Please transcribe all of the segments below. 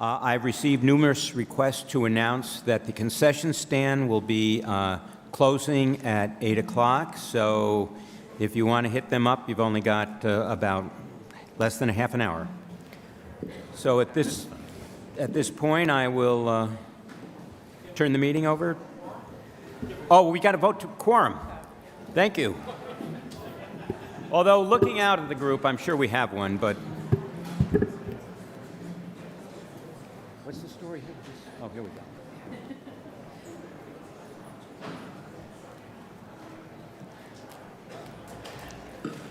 I've received numerous requests to announce that the concession stand will be closing at 8 o'clock. So if you want to hit them up, you've only got about less than a half an hour. So at this point, I will turn the meeting over. Oh, we got to vote to quorum. Thank you. Although looking out at the group, I'm sure we have one, but what's the story here? Oh, here we go.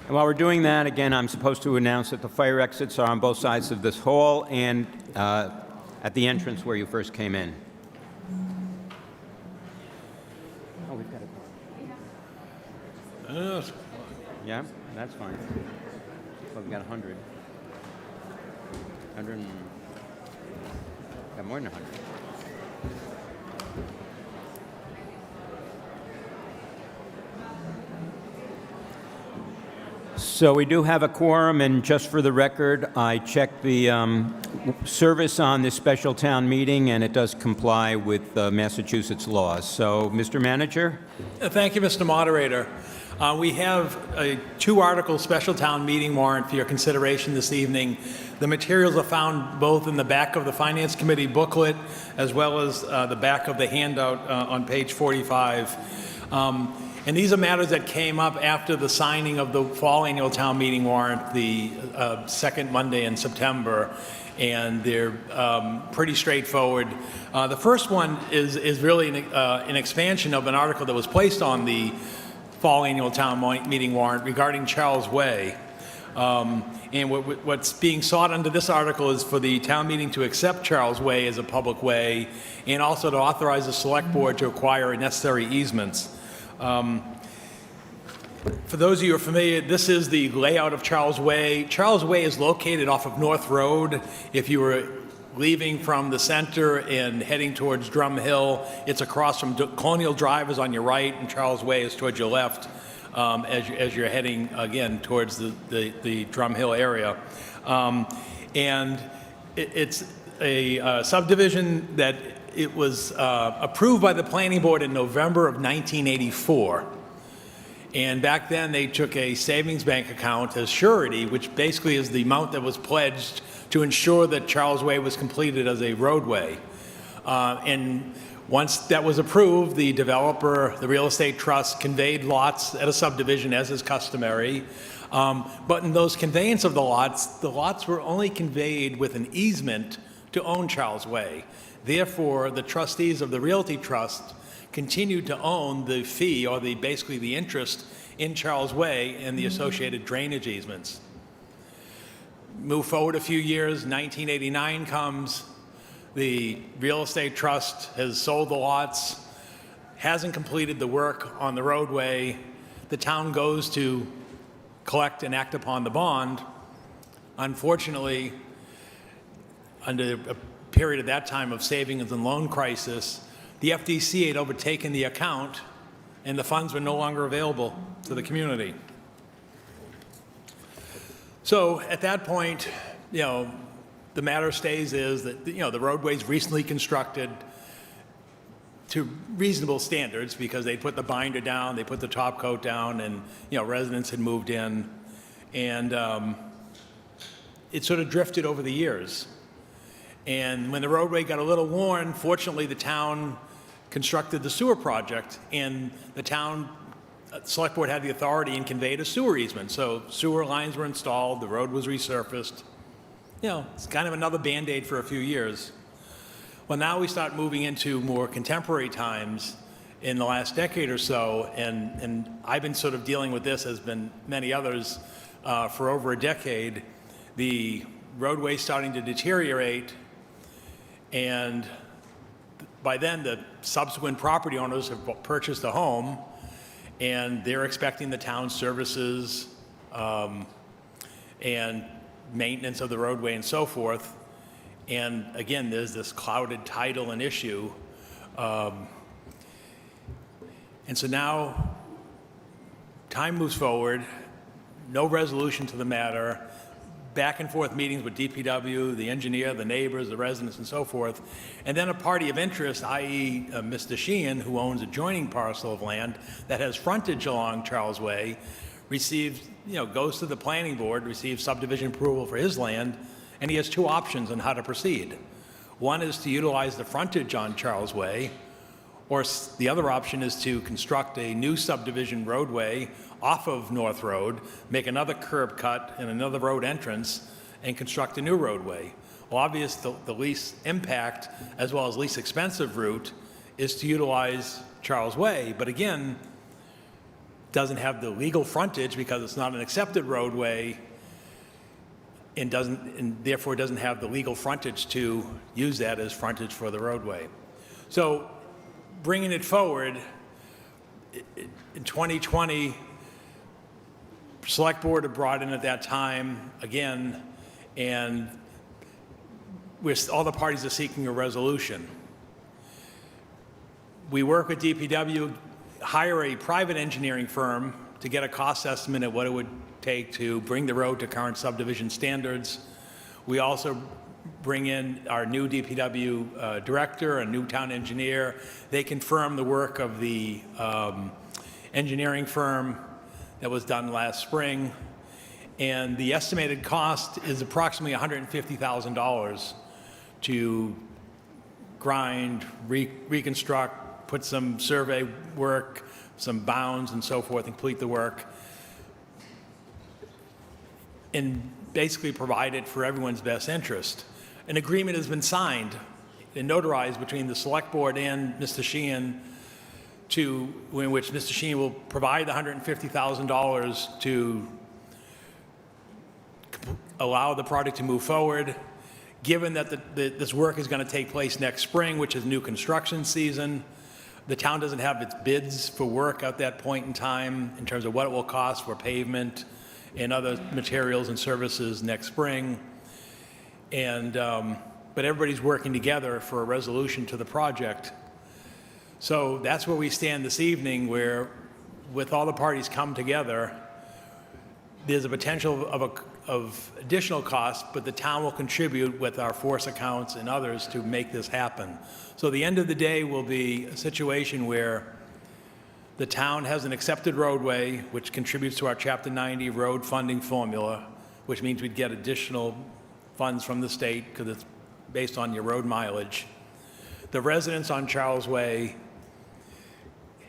And while we're doing that, again, I'm supposed to announce that the fire exits are on both sides of this hall and at the entrance where you first came in. Oh, we've got it. Yeah, that's fine. Well, we got 100. 100 and... got more than 100. So we do have a quorum, and just for the record, I checked the service on this special town meeting, and it does comply with Massachusetts laws. So, Mr. Manager? Thank you, Mr. Moderator. We have a two-article special town meeting warrant for your consideration this evening. The materials are found both in the back of the Finance Committee booklet as well as the back of the handout on page 45. And these are matters that came up after the signing of the fall annual town meeting warrant, the second Monday in September, and they're pretty straightforward. The first one is really an expansion of an article that was placed on the fall annual town meeting warrant regarding Charles Way. And what's being sought under this article is for the town meeting to accept Charles Way as a public way and also to authorize the select board to acquire necessary easements. For those of you who are familiar, this is the layout of Charles Way. Charles Way is located off of North Road. If you were leaving from the center and heading towards Drum Hill, it's across from Colonial Drive is on your right, and Charles Way is towards your left as you're heading, again, towards the Drum Hill area. And it's a subdivision that it was approved by the planning board in November of 1984. And back then they took a savings bank account as surety, which basically is the amount that was pledged to ensure that Charles Way was completed as a roadway. And once that was approved, the developer, the real estate trust, conveyed lots at a subdivision as is customary. But in those conveyance of the lots were only conveyed with an easement to own Charles Way. Therefore, the trustees of the Realty Trust continued to own the fee, or basically the interest, in Charles Way and the associated drainage easements. Move forward a few years, 1989 comes, the Real Estate Trust has sold the lots, hasn't completed the work on the roadway, the town goes to collect and act upon the bond. Unfortunately, under a period at that time of savings and loan crisis, the FDC had overtaken the account and the funds were no longer available to the community. So at that point, the matter stays is that, the roadway's recently constructed to reasonable standards because they put the binder down, they put the top coat down, and, residents had moved in. And it sort of drifted over the years. And when the roadway got a little worn, fortunately the town constructed the sewer project, and the town select board had the authority and conveyed a sewer easement. So sewer lines were installed, the road was resurfaced. It's kind of another Band-Aid for a few years. Well, now we start moving into more contemporary times in the last decade or so, and I've been sort of dealing with this, as been many others, for over a decade. The roadway's starting to deteriorate, and by then the subsequent property owners have purchased a home, and they're expecting the town services and maintenance of the roadway and so forth. And again, there's this clouded title and issue. And so now time moves forward, no resolution to the matter. back and forth meetings with DPW, the engineer, the neighbors, the residents, and so forth. And then a party of interest, i.e. Mr. Sheehan, who owns adjoining parcel of land that has frontage along Charles Way, receives, goes to the planning board, receives subdivision approval for his land, and he has two options on how to proceed. One is to utilize the frontage on Charles Way, or the other option is to construct a new subdivision roadway off of North Road, make another curb cut and another road entrance, and construct a new roadway. Well, obviously, the least impact as well as least expensive route is to utilize Charles Way, but again, doesn't have the legal frontage because it's not an accepted roadway, and therefore doesn't have the legal frontage to use that as frontage for the roadway. So, bringing it forward, in 2020, Select Board had brought in at that time again, and all the parties are seeking a resolution. We work with DPW, hire a private engineering firm to get a cost estimate of what it would take to bring the road to current subdivision standards. We also bring in our new DPW director, a new town engineer. They confirm the work of the engineering firm that was done last spring. And the estimated cost is approximately $150,000 to grind, reconstruct, put some survey work, some bounds and so forth, and complete the work. And basically provide it for everyone's best interest. An agreement has been signed and notarized between the Select Board and Mr. Sheehan in which Mr. Sheehan will provide the $150,000 to allow the project to move forward. Given that this work is going to take place next spring, which is new construction season, the town doesn't have its bids for work at that point in time in terms of what it will cost for pavement and other materials and services next spring. And, but everybody's working together for a resolution to the project. So that's where we stand this evening, where with all the parties come together, there's a potential of additional costs, but the town will contribute with our force accounts and others to make this happen. So the end of the day will be a situation where the town has an accepted roadway, which contributes to our Chapter 90 road funding formula, which means we'd get additional funds from the state because it's based on your road mileage. The residents on Charles Way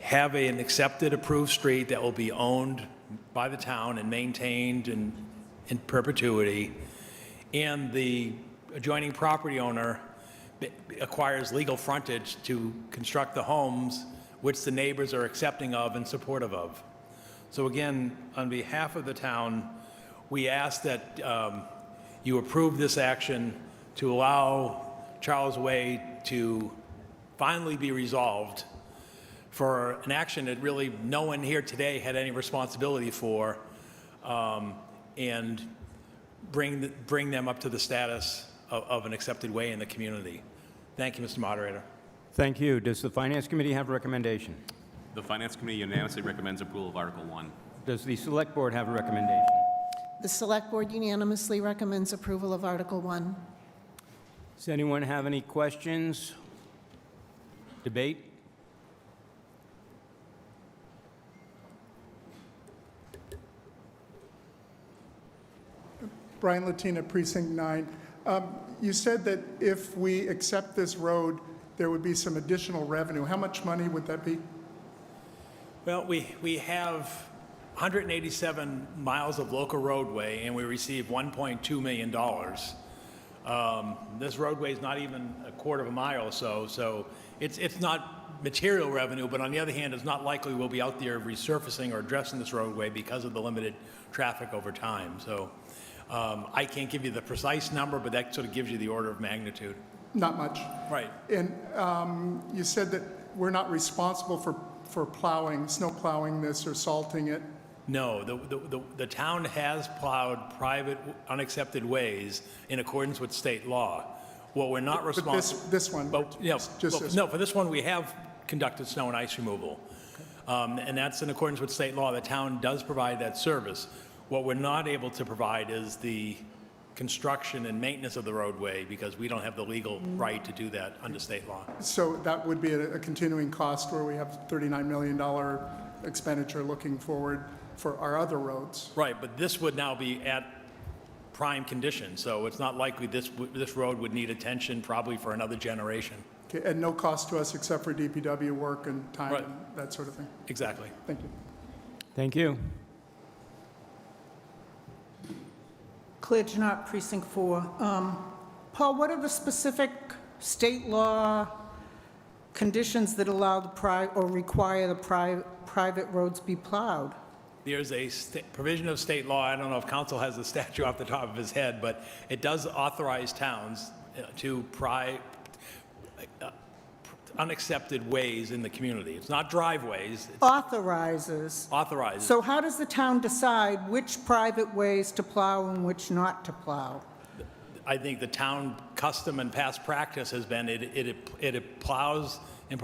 have an accepted, approved street that will be owned by the town and maintained in perpetuity, and the adjoining property owner acquires legal frontage to construct the homes which the neighbors are accepting of and supportive of. So again, on behalf of the town, we ask that you approve this action to allow Charles Way to finally be resolved for an action that really no one here today had any responsibility for, and bring them up to the status of an accepted way in the community. Thank you, Mr. Moderator. Thank you. Does the Finance Committee have a recommendation? The Finance Committee unanimously recommends approval of Article 1. Does the Select Board have a recommendation? The Select Board unanimously recommends approval of Article 1. Does anyone have any questions? Debate? Brian Latina, Precinct 9. You said that if we accept this road, there would be some additional revenue. How much money would that be? Well, we have 187 miles of local roadway, and we receive $1.2 million. This roadway is not even a quarter of a mile or so, so it's not material revenue, but on the other hand, it's not likely we'll be out there resurfacing or addressing this roadway because of the limited traffic over time. So I can't give you the precise number, but that sort of gives you the order of magnitude. Not much. Right. And you said that we're not responsible for plowing, snow plowing this or salting it. No, the town has plowed private unaccepted ways in accordance with state law. What we're not responsible. This one. But, no, for this one we have conducted snow and ice removal, and that's in accordance with state law. The town does provide that service. What we're not able to provide is the construction and maintenance of the roadway because we don't have the legal right to do that under state law. So that would be a continuing cost where we have $39 million expenditure looking forward for our other roads. Right, but this would now be at prime condition, so it's not likely this road would need attention probably for another generation. Okay, and no cost to us except for DPW work and time Right. and that sort of thing. Exactly. Thank you. Thank you. Claire Janot, Precinct 4. Paul, what are the specific state law conditions that allow or require the private roads be plowed? There's a provision of state law, I don't know if council has the statute off the top of his head, but it does authorize towns to unaccepted ways in the community. It's not driveways, it's Authorizes. authorized. So how does the town decide which private ways to plow and which not to plow? I think the town custom and past practice has been it plows and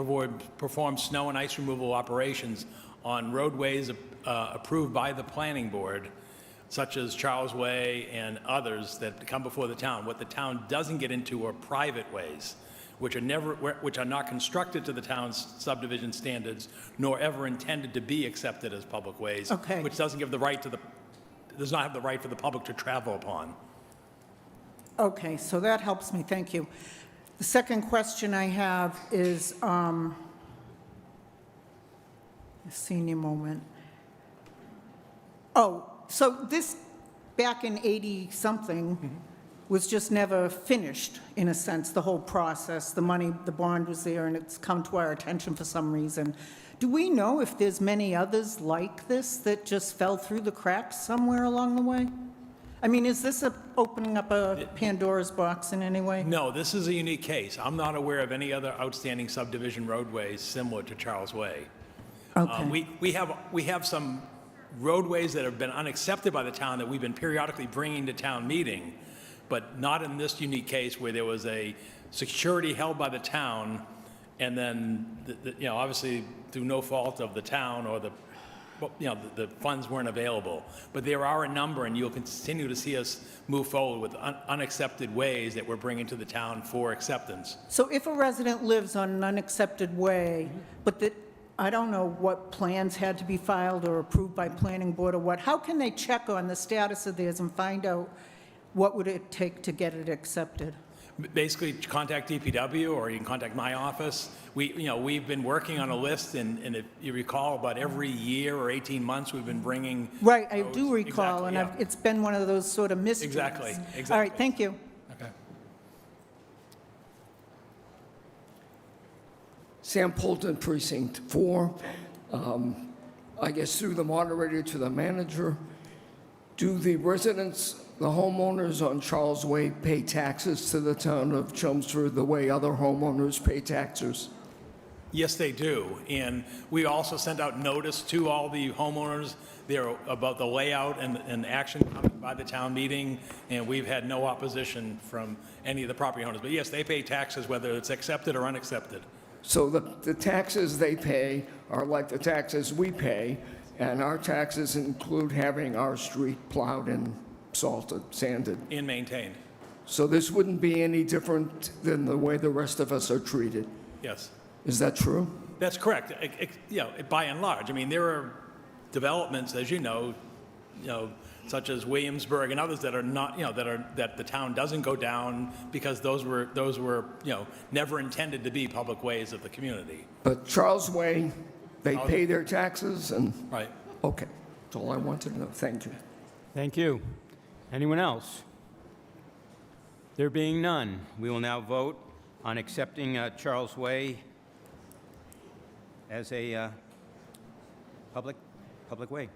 performs snow and ice removal operations on roadways approved by the planning board, such as Charles Way and others that come before the town. What the town doesn't get into are private ways, which are not constructed to the town's subdivision standards, nor ever intended to be accepted as public ways. Okay. Which does not have the right for the public to travel upon. Okay, so that helps me, thank you. The second question I have is, a senior moment. Oh, so this, back in 80-something, was just never finished, in a sense, the whole process. The money, the bond was there, and it's come to our attention for some reason. Do we know if there's many others like this that just fell through the cracks somewhere along the way? I mean, is this opening up a Pandora's box in any way? No, this is a unique case. I'm not aware of any other outstanding subdivision roadways similar to Charles Way. Okay. We have some roadways that have been unaccepted by the town that we've been periodically bringing to town meeting, but not in this unique case where there was a security held by the town, and then, obviously through no fault of the town or the funds weren't available. But there are a number, and you'll continue to see us move forward with unaccepted ways that we're bringing to the town for acceptance. So if a resident lives on an unaccepted way, but that, I don't know what plans had to be filed or approved by planning board or what, how can they check on the status of theirs and find out what would it take to get it accepted? Basically, contact DPW, or you can contact my office. We've been working on a list, and if you recall, about every year or 18 months, we've been bringing. Right, I those. do recall, Exactly, and yeah. it's been one of those sort of mysteries. Exactly. All right, thank you. Okay. Sam Polton, Precinct 4. I guess through the moderator to the manager, do the residents, the homeowners on Charles Way pay taxes to the town of Chelmsford the way other homeowners pay taxes? Yes, they do. And we also sent out notice to all the homeowners there about the layout and action coming by the town meeting, and we've had no opposition from any of the property owners. But yes, they pay taxes whether it's accepted or unaccepted. So the taxes they pay are like the taxes we pay, and our taxes include having our street plowed and salted, sanded. And maintained. So this wouldn't be any different than the way the rest of us are treated. Yes. Is that true? That's correct. By and large. I mean, there are developments, as you know, such as Williamsburg and others that are not, that the town doesn't go down because those were never intended to be public ways of the community. But Charles Way, they pay their taxes and, Right. okay. That's all I wanted to know. Thank you. Thank you. Anyone else? There being none, we will now vote on accepting Charles Way as a public way.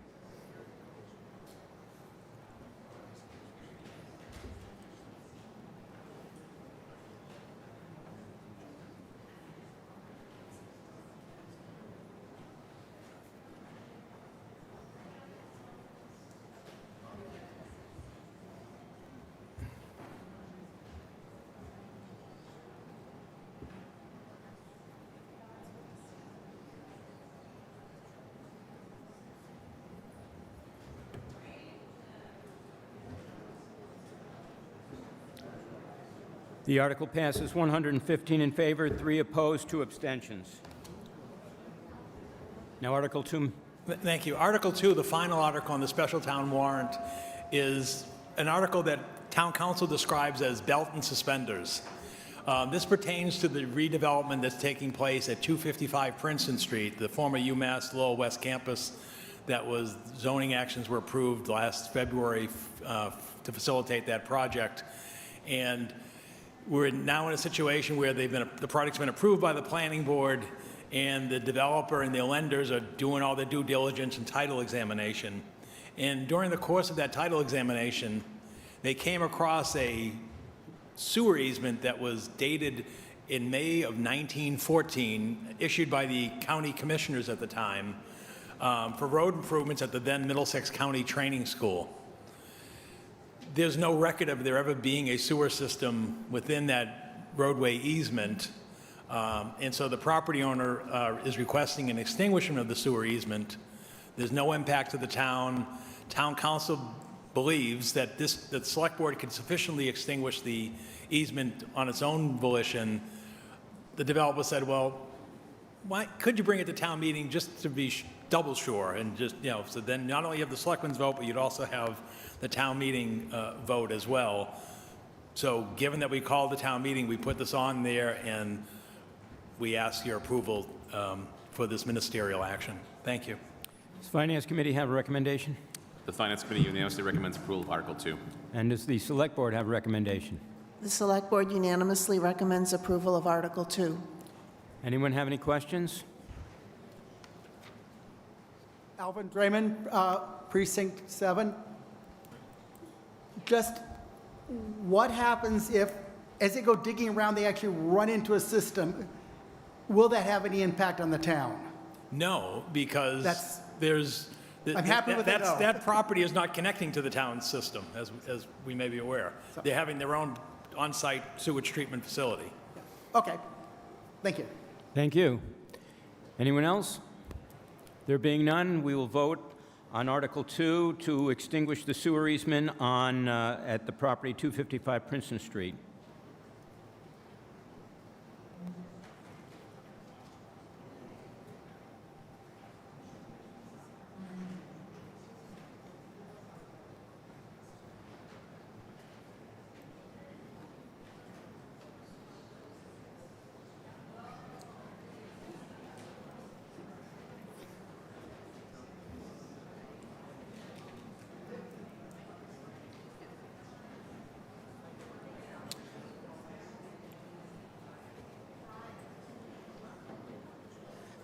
The article passes 115 in favor, 3 opposed, 2 abstentions. Now, Article 2. Thank you. Article 2, the final article on the special town warrant, is an article that Town Council describes as belt and suspenders. This pertains to the redevelopment that's taking place at 255 Princeton Street, the former UMass Lowell West campus that was, zoning actions were approved last February to facilitate that project. And we're now in a situation where the project's been approved by the planning board, and the developer and the lenders are doing all their due diligence and title examination. And during the course of that title examination, they came across a sewer easement that was dated in May of 1914, issued by the county commissioners at the time, for road improvements at the then Middlesex County Training School. There's no record of there ever being a sewer system within that roadway easement. And so the property owner is requesting an extinguishment of the sewer easement. There's no impact to the town. Town council believes that the select board can sufficiently extinguish the easement on its own volition. The developer said, well, why could you bring it to town meeting just to be double sure? And just, so then not only have the selectmen's vote, but you'd also have the town meeting vote as well. So given that we called the town meeting, we put this on there, and we ask your approval for this ministerial action. Thank you. Does the Finance Committee have a recommendation? The Finance Committee unanimously recommends approval of Article 2. And does the Select Board have a recommendation? The Select Board unanimously recommends approval of Article 2. Anyone have any questions? Alvin Draymond, Precinct 7. Just what happens if, as they go digging around, they actually run into a system? Will that have any impact on the town? No, because That's- there's... I'm happy with that, no. That property is not connecting to the town's system, as we may be aware. They're having their own on-site sewage treatment facility. Okay, thank you. Thank you. Anyone else? There being none, we will vote on Article 2 to extinguish the sewer easement at the property 255 Princeton Street.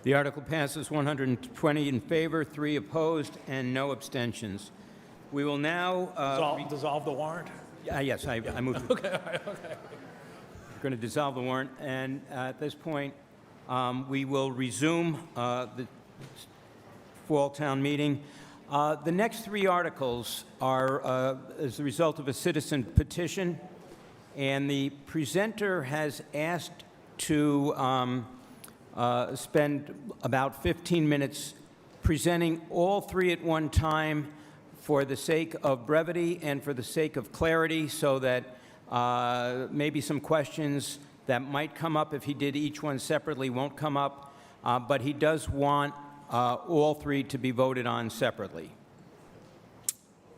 The article passes 120 in favor, 3 opposed, and no abstentions. We will now... Dissolve the warrant? Yes, I moved. Okay. We're going to dissolve the warrant, and at this point, we will resume the fall town meeting. The next 3 articles are as a result of a citizen petition, and the presenter has asked to spend about 15 minutes presenting all 3 at one time for the sake of brevity and for the sake of clarity, so that maybe some questions that might come up if he did each one separately won't come up, but he does want all 3 to be voted on separately.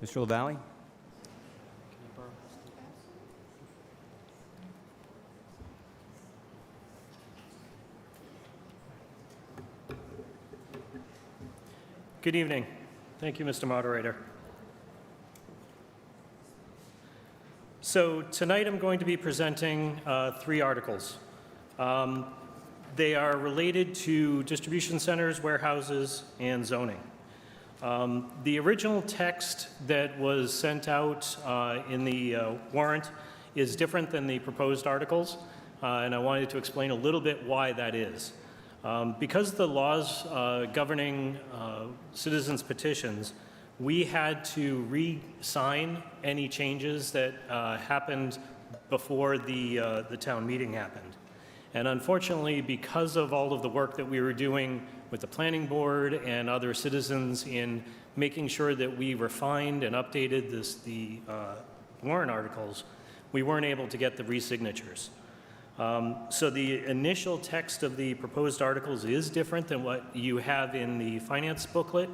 Mr. LaValle? Good evening. Thank you, Mr. Moderator. So tonight I'm going to be presenting 3 articles. They are related to distribution centers, warehouses, and zoning. The original text that was sent out in the warrant is different than the proposed articles, and I wanted to explain a little bit why that is. Because the laws governing citizens' petitions, we had to re-sign any changes that happened before the town meeting happened. And unfortunately, because of all of the work that we were doing with the planning board and other citizens in making sure that we refined and updated the warrant articles, we weren't able to get the re-signatures. So the initial text of the proposed articles is different than what you have in the finance booklet.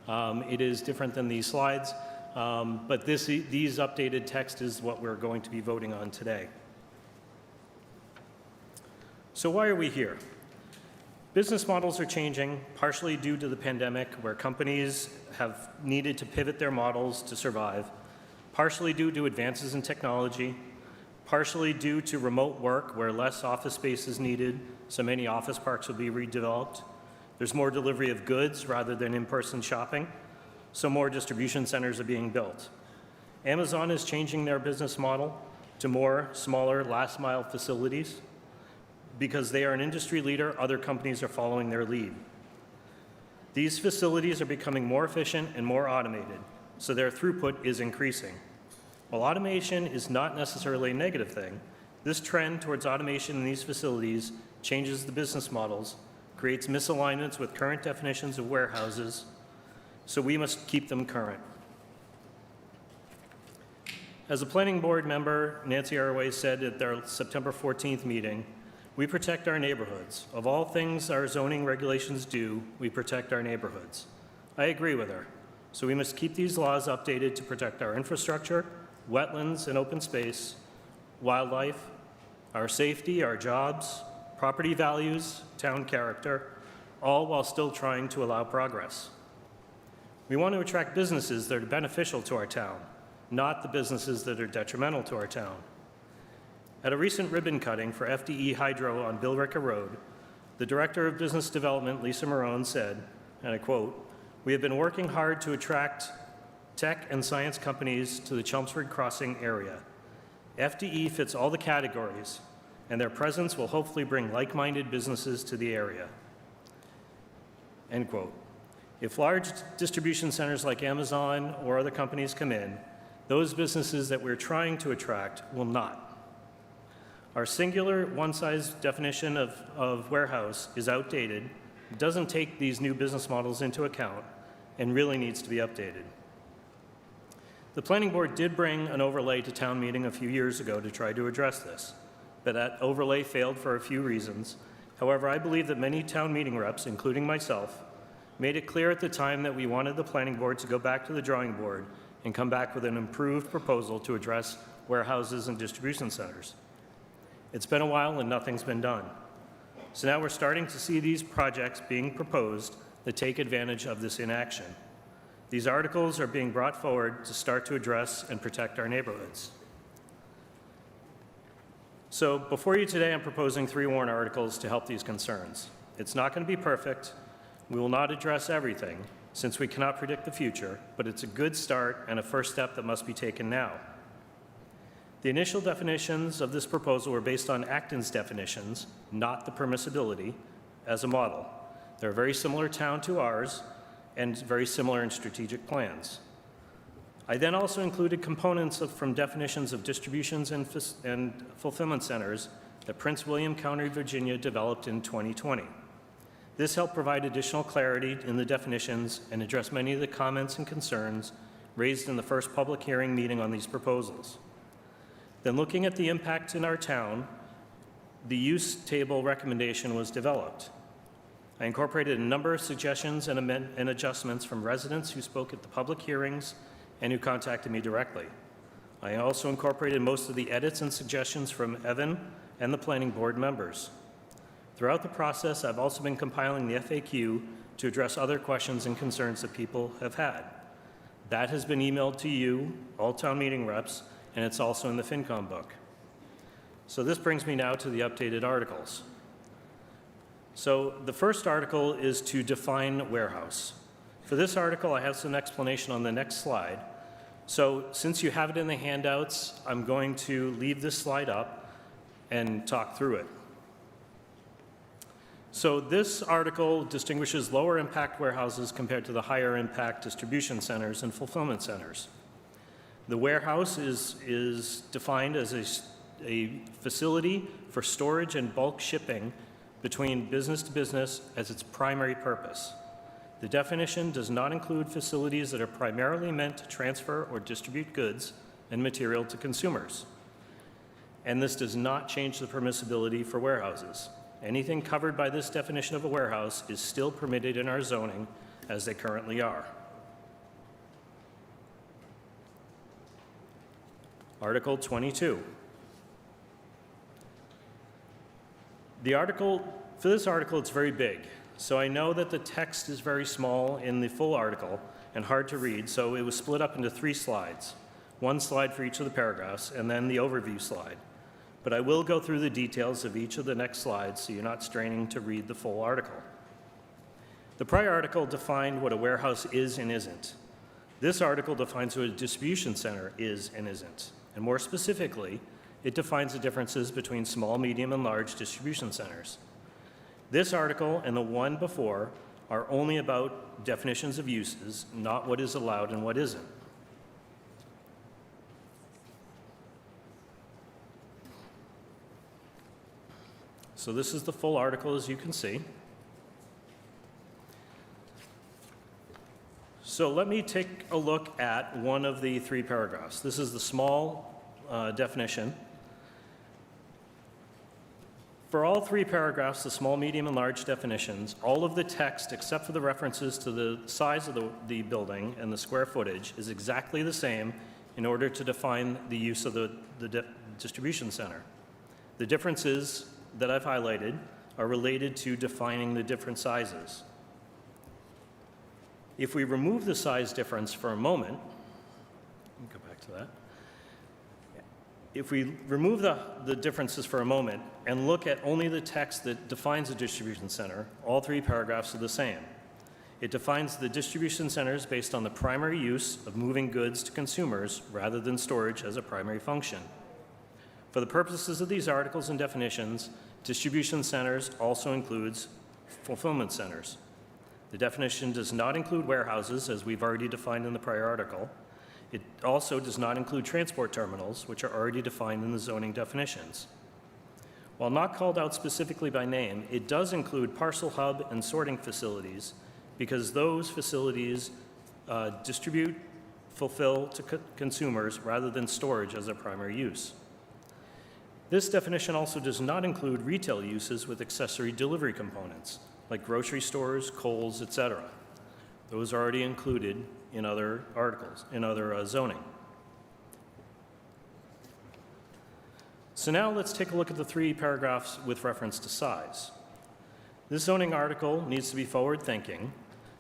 It is different than these slides, but these updated text is what we're going to be voting on today. So why are we here? Business models are changing, partially due to the pandemic, where companies have needed to pivot their models to survive, partially due to advances in technology, partially due to remote work, where less office space is needed, so many office parks will be redeveloped. There's more delivery of goods rather than in-person shopping, so more distribution centers are being built. Amazon is changing their business model to more smaller last-mile facilities. Because they are an industry leader, other companies are following their lead. These facilities are becoming more efficient and more automated, so their throughput is increasing. While automation is not necessarily a negative thing, this trend towards automation in these facilities changes the business models, creates misalignments with current definitions of warehouses, so we must keep them current. As a planning board member, Nancy Arway said at their September 14th meeting, we protect our neighborhoods. Of all things our zoning regulations do, we protect our neighborhoods. I agree with her. So we must keep these laws updated to protect our infrastructure, wetlands and open space, wildlife, our safety, our jobs, property values, town character, all while still trying to allow progress. We want to attract businesses that are beneficial to our town, not the businesses that are detrimental to our town. At a recent ribbon cutting for FDE Hydro on Billerica Road, the Director of Business Development, Lisa Marone, said, and I quote, "We have been working hard to attract tech and science companies to the Chelmsford Crossing area. FDE fits all the categories, and their presence will hopefully bring like-minded businesses to the area." End quote. If large distribution centers like Amazon or other companies come in, those businesses that we're trying to attract will not. Our singular one-size definition of warehouse is outdated, doesn't take these new business models into account, and really needs to be updated. The planning board did bring an overlay to town meeting a few years ago to try to address this, but that overlay failed for a few reasons. However, I believe that many town meeting reps, including myself, made it clear at the time that we wanted the planning board to go back to the drawing board and come back with an improved proposal to address warehouses and distribution centers. It's been a while and nothing's been done. So now we're starting to see these projects being proposed that take advantage of this inaction. These articles are being brought forward to start to address and protect our neighborhoods. So before you today, I'm proposing 3 warrant articles to help these concerns. It's not going to be perfect. We will not address everything since we cannot predict the future, but it's a good start and a first step that must be taken now. The initial definitions of this proposal were based on Acton's definitions, not the permissibility, as a model. They're a very similar town to ours and very similar in strategic plans. I then also included components from definitions of distributions and fulfillment centers that Prince William County, Virginia developed in 2020. This helped provide additional clarity in the definitions and address many of the comments and concerns raised in the first public hearing meeting on these proposals. Then looking at the impact in our town, the use table recommendation was developed. I incorporated a number of suggestions and adjustments from residents who spoke at the public hearings and who contacted me directly. I also incorporated most of the edits and suggestions from Evan and the planning board members. Throughout the process, I've also been compiling the FAQ to address other questions and concerns that people have had. That has been emailed to you, all town meeting reps, and it's also in the FinCom book. So this brings me now to the updated articles. So the first article is to define warehouse. For this article, I have some explanation on the next slide. So since you have it in the handouts, I'm going to leave this slide up and talk through it. So this article distinguishes lower impact warehouses compared to the higher impact distribution centers and fulfillment centers. The warehouse is defined as a facility for storage and bulk shipping between business to business as its primary purpose. The definition does not include facilities that are primarily meant to transfer or distribute goods and material to consumers. and this does not change the permissibility for warehouses. Anything covered by this definition of a warehouse is still permitted in our zoning as they currently are. Article 22. For this article, it's very big. So I know that the text is very small in the full article and hard to read, so it was split up into 3 slides. 1 slide for each of the paragraphs, and then the overview slide. But I will go through the details of each of the next slides so you're not straining to read the full article. The prior article defined what a warehouse is and isn't. This article defines what a distribution center is and isn't. And more specifically, it defines the differences between small, medium, and large distribution centers. This article and the one before are only about definitions of uses, not what is allowed and what isn't. So this is the full article, as you can see. So let me take a look at one of the 3 paragraphs. This is the small definition. For all 3 paragraphs, the small, medium, and large definitions, all of the text except for the references to the size of the building and the square footage is exactly the same in order to define the use of the distribution center. The differences that I've highlighted are related to defining the different sizes. If we remove the size difference for a moment, let me go back to that. If we remove the differences for a moment and look at only the text that defines a distribution center, all 3 paragraphs are the same. It defines the distribution centers based on the primary use of moving goods to consumers rather than storage as a primary function. For the purposes of these articles and definitions, distribution centers also includes fulfillment centers. The definition does not include warehouses, as we've already defined in the prior article. It also does not include transport terminals, which are already defined in the zoning definitions. While not called out specifically by name, it does include parcel hub and sorting facilities because those facilities distribute, fulfill to consumers rather than storage as their primary use. This definition also does not include retail uses with accessory delivery components, like grocery stores, Kohl's, etc. Those are already included in other articles, in other zoning. So now let's take a look at the 3 paragraphs with reference to size. This zoning article needs to be forward-thinking,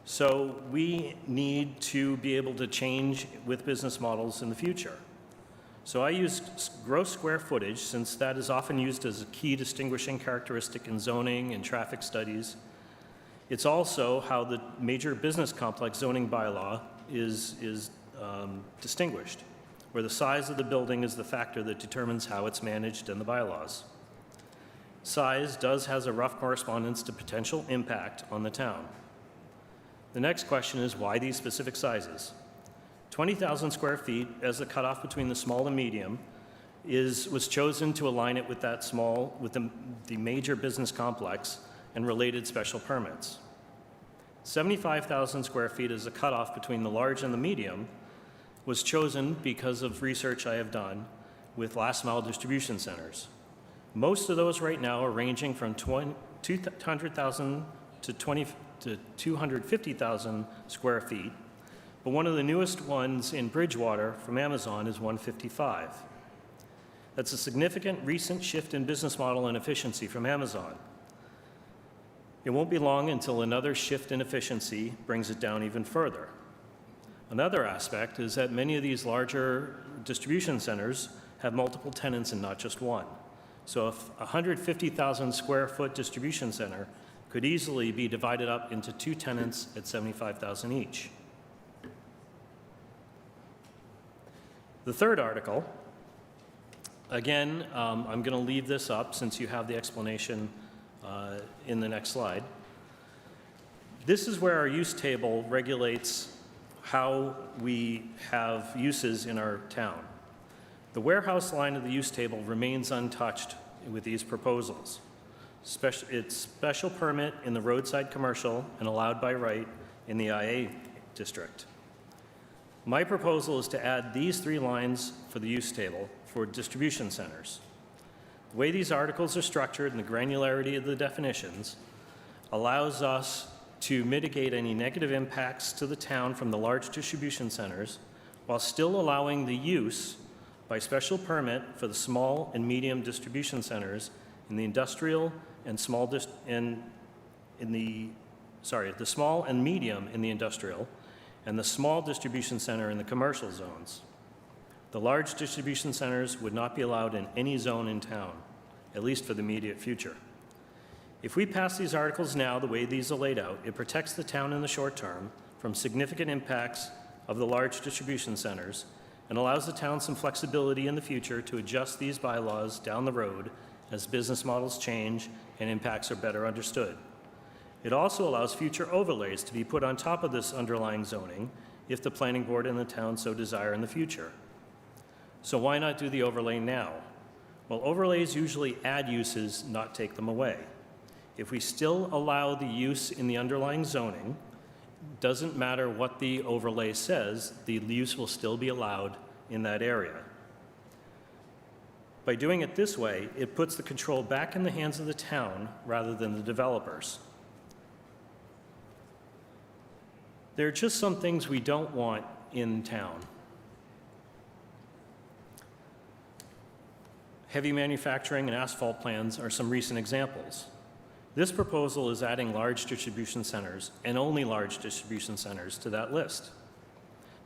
so we need to be able to change with business models in the future. So I use gross square footage, since that is often used as a key distinguishing characteristic in zoning and traffic studies. It's also how the major business complex zoning bylaw is distinguished, where the size of the building is the factor that determines how it's managed in the bylaws. Size has a rough correspondence to potential impact on the town. The next question is, why these specific sizes? 20,000 square feet as the cutoff between the small and medium was chosen to align it with the major business complex and related special permits. 75,000 square feet as a cutoff between the large and the medium was chosen because of research I have done with last mile distribution centers. Most of those right now are ranging from 200,000 to 250,000 square feet, but one of the newest ones in Bridgewater from Amazon is 155. That's a significant recent shift in business model and efficiency from Amazon. It won't be long until another shift in efficiency brings it down even further. Another aspect is that many of these larger distribution centers have multiple tenants and not just one. So if a 150,000 square foot distribution center could easily be divided up into 2 tenants at 75,000 each. The third article, again, I'm going to leave this up since you have the explanation in the next slide. This is where our use table regulates how we have uses in our town. The warehouse line of the use table remains untouched with these proposals. It's special permit in the roadside commercial and allowed by right in the IA district. My proposal is to add these 3 lines for the use table for distribution centers. The way these articles are structured and the granularity of the definitions allows us to mitigate any negative impacts to the town from the large distribution centers while still allowing the use by special permit for the small and medium distribution centers in the industrial and the small and medium in the industrial and the small distribution center in the commercial zones. The large distribution centers would not be allowed in any zone in town, at least for the immediate future. If we pass these articles now the way these are laid out, it protects the town in the short term from significant impacts of the large distribution centers and allows the town some flexibility in the future to adjust these bylaws down the road as business models change and impacts are better understood. It also allows future overlays to be put on top of this underlying zoning if the planning board and the town so desire in the future. So why not do the overlay now? Well, overlays usually add uses, not take them away. If we still allow the use in the underlying zoning, doesn't matter what the overlay says, the use will still be allowed in that area. By doing it this way, it puts the control back in the hands of the town rather than the developers. There are just some things we don't want in town. Heavy manufacturing and asphalt plants are some recent examples. This proposal is adding large distribution centers, and only large distribution centers, to that list.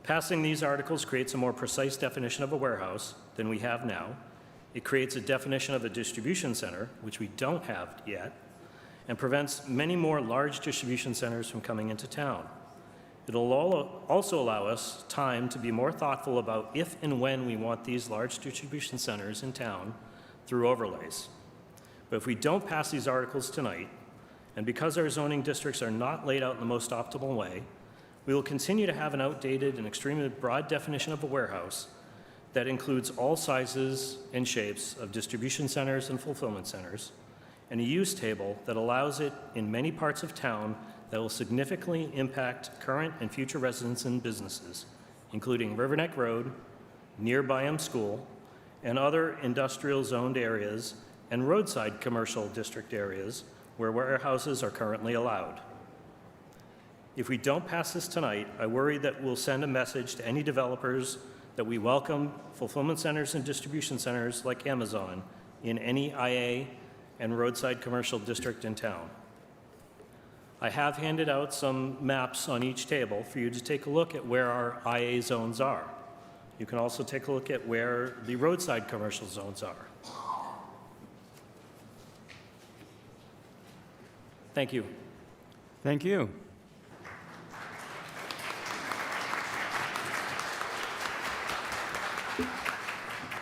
Passing these articles creates a more precise definition of a warehouse than we have now. It creates a definition of a distribution center, which we don't have yet, and prevents many more large distribution centers from coming into town. It'll also allow us time to be more thoughtful about if and when we want these large distribution centers in town through overlays. But if we don't pass these articles tonight, and because our zoning districts are not laid out in the most optimal way, we will continue to have an outdated and extremely broad definition of a warehouse that includes all sizes and shapes of distribution centers and fulfillment centers, and a use table that allows it in many parts of town that will significantly impact current and future residents and businesses, including Riverneck Road, near Byam School, and other industrial zoned areas and roadside commercial district areas where warehouses are currently allowed. If we don't pass this tonight, I worry that we'll send a message to any developers that we welcome fulfillment centers and distribution centers like Amazon in any IA and roadside commercial district in town. I have handed out some maps on each table for you to take a look at where our IA zones are. You can also take a look at where the roadside commercial zones are. Thank you. Thank you.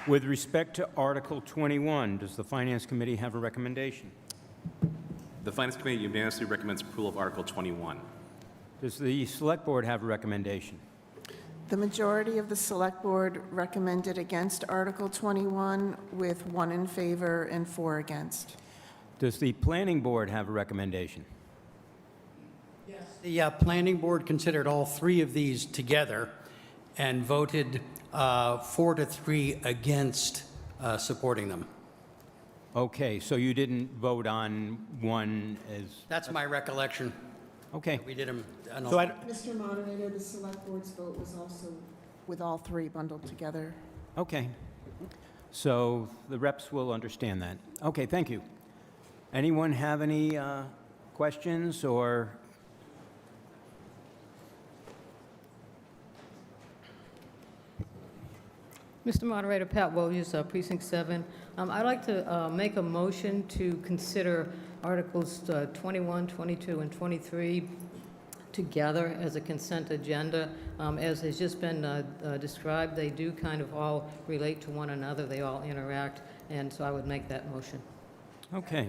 With respect to Article 21, does the Finance Committee have a recommendation? The Finance Committee unanimously recommends approval of Article 21. Does the Select Board have a recommendation? The majority of the Select Board recommended against Article 21, with 1 in favor and 4 against. Does the Planning Board have a recommendation? The Planning Board considered all 3 of these together and voted 4 to 3 against supporting them. Okay, so you didn't vote on one as... That's my recollection. Okay. We did them. So Mr. Moderator, the Select Board's vote was also with all 3 bundled together. okay. So the reps will understand that. Okay, thank you. Anyone have any questions or... Mr. Moderator, Pat Williams, Precinct 7. I'd like to make a motion to consider Articles 21, 22, and 23 together as a consent agenda. As has just been described, they do kind of all relate to one another. They all interact, and so I would make that motion. Okay.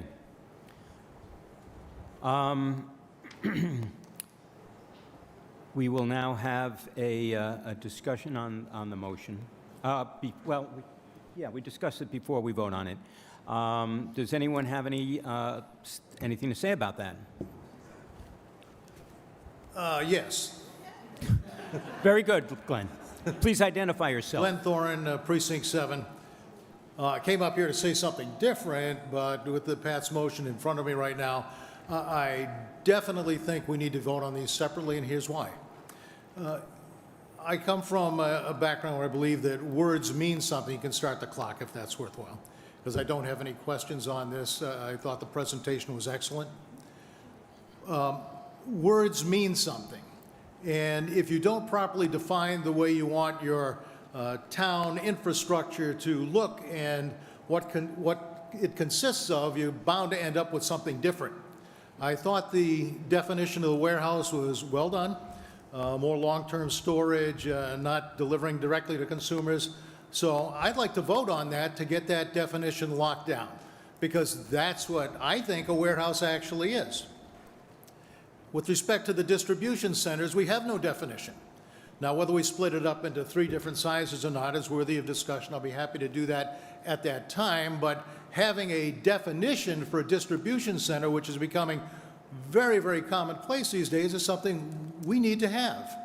We will now have a discussion on the motion. We discussed it before we vote on it. Does anyone have anything to say about that? Yes. Very good, Glenn. Please identify yourself. Glenn Thorin, Precinct 7. I came up here to say something different, but with the Pat's motion in front of me right now, I definitely think we need to vote on these separately, and here's why. I come from a background where I believe that words mean something. You can start the clock if that's worthwhile, because I don't have any questions on this. I thought the presentation was excellent. Words mean something, and if you don't properly define the way you want your town infrastructure to look and what it consists of, you're bound to end up with something different. I thought the definition of the warehouse was well done. More long-term storage, not delivering directly to consumers. So I'd like to vote on that to get that definition locked down, because that's what I think a warehouse actually is. With respect to the distribution centers, we have no definition. Now, whether we split it up into 3 different sizes or not is worthy of discussion. I'll be happy to do that at that time, but having a definition for a distribution center, which is becoming very, very commonplace these days, is something we need to have.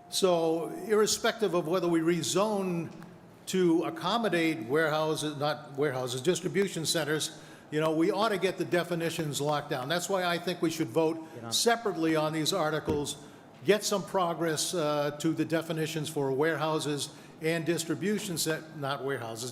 So irrespective of whether we rezone to accommodate warehouses, not warehouses, distribution centers, you know, we ought to get the definitions locked down. That's why I think we should vote separately on these articles, get some progress to the definitions for warehouses and distribution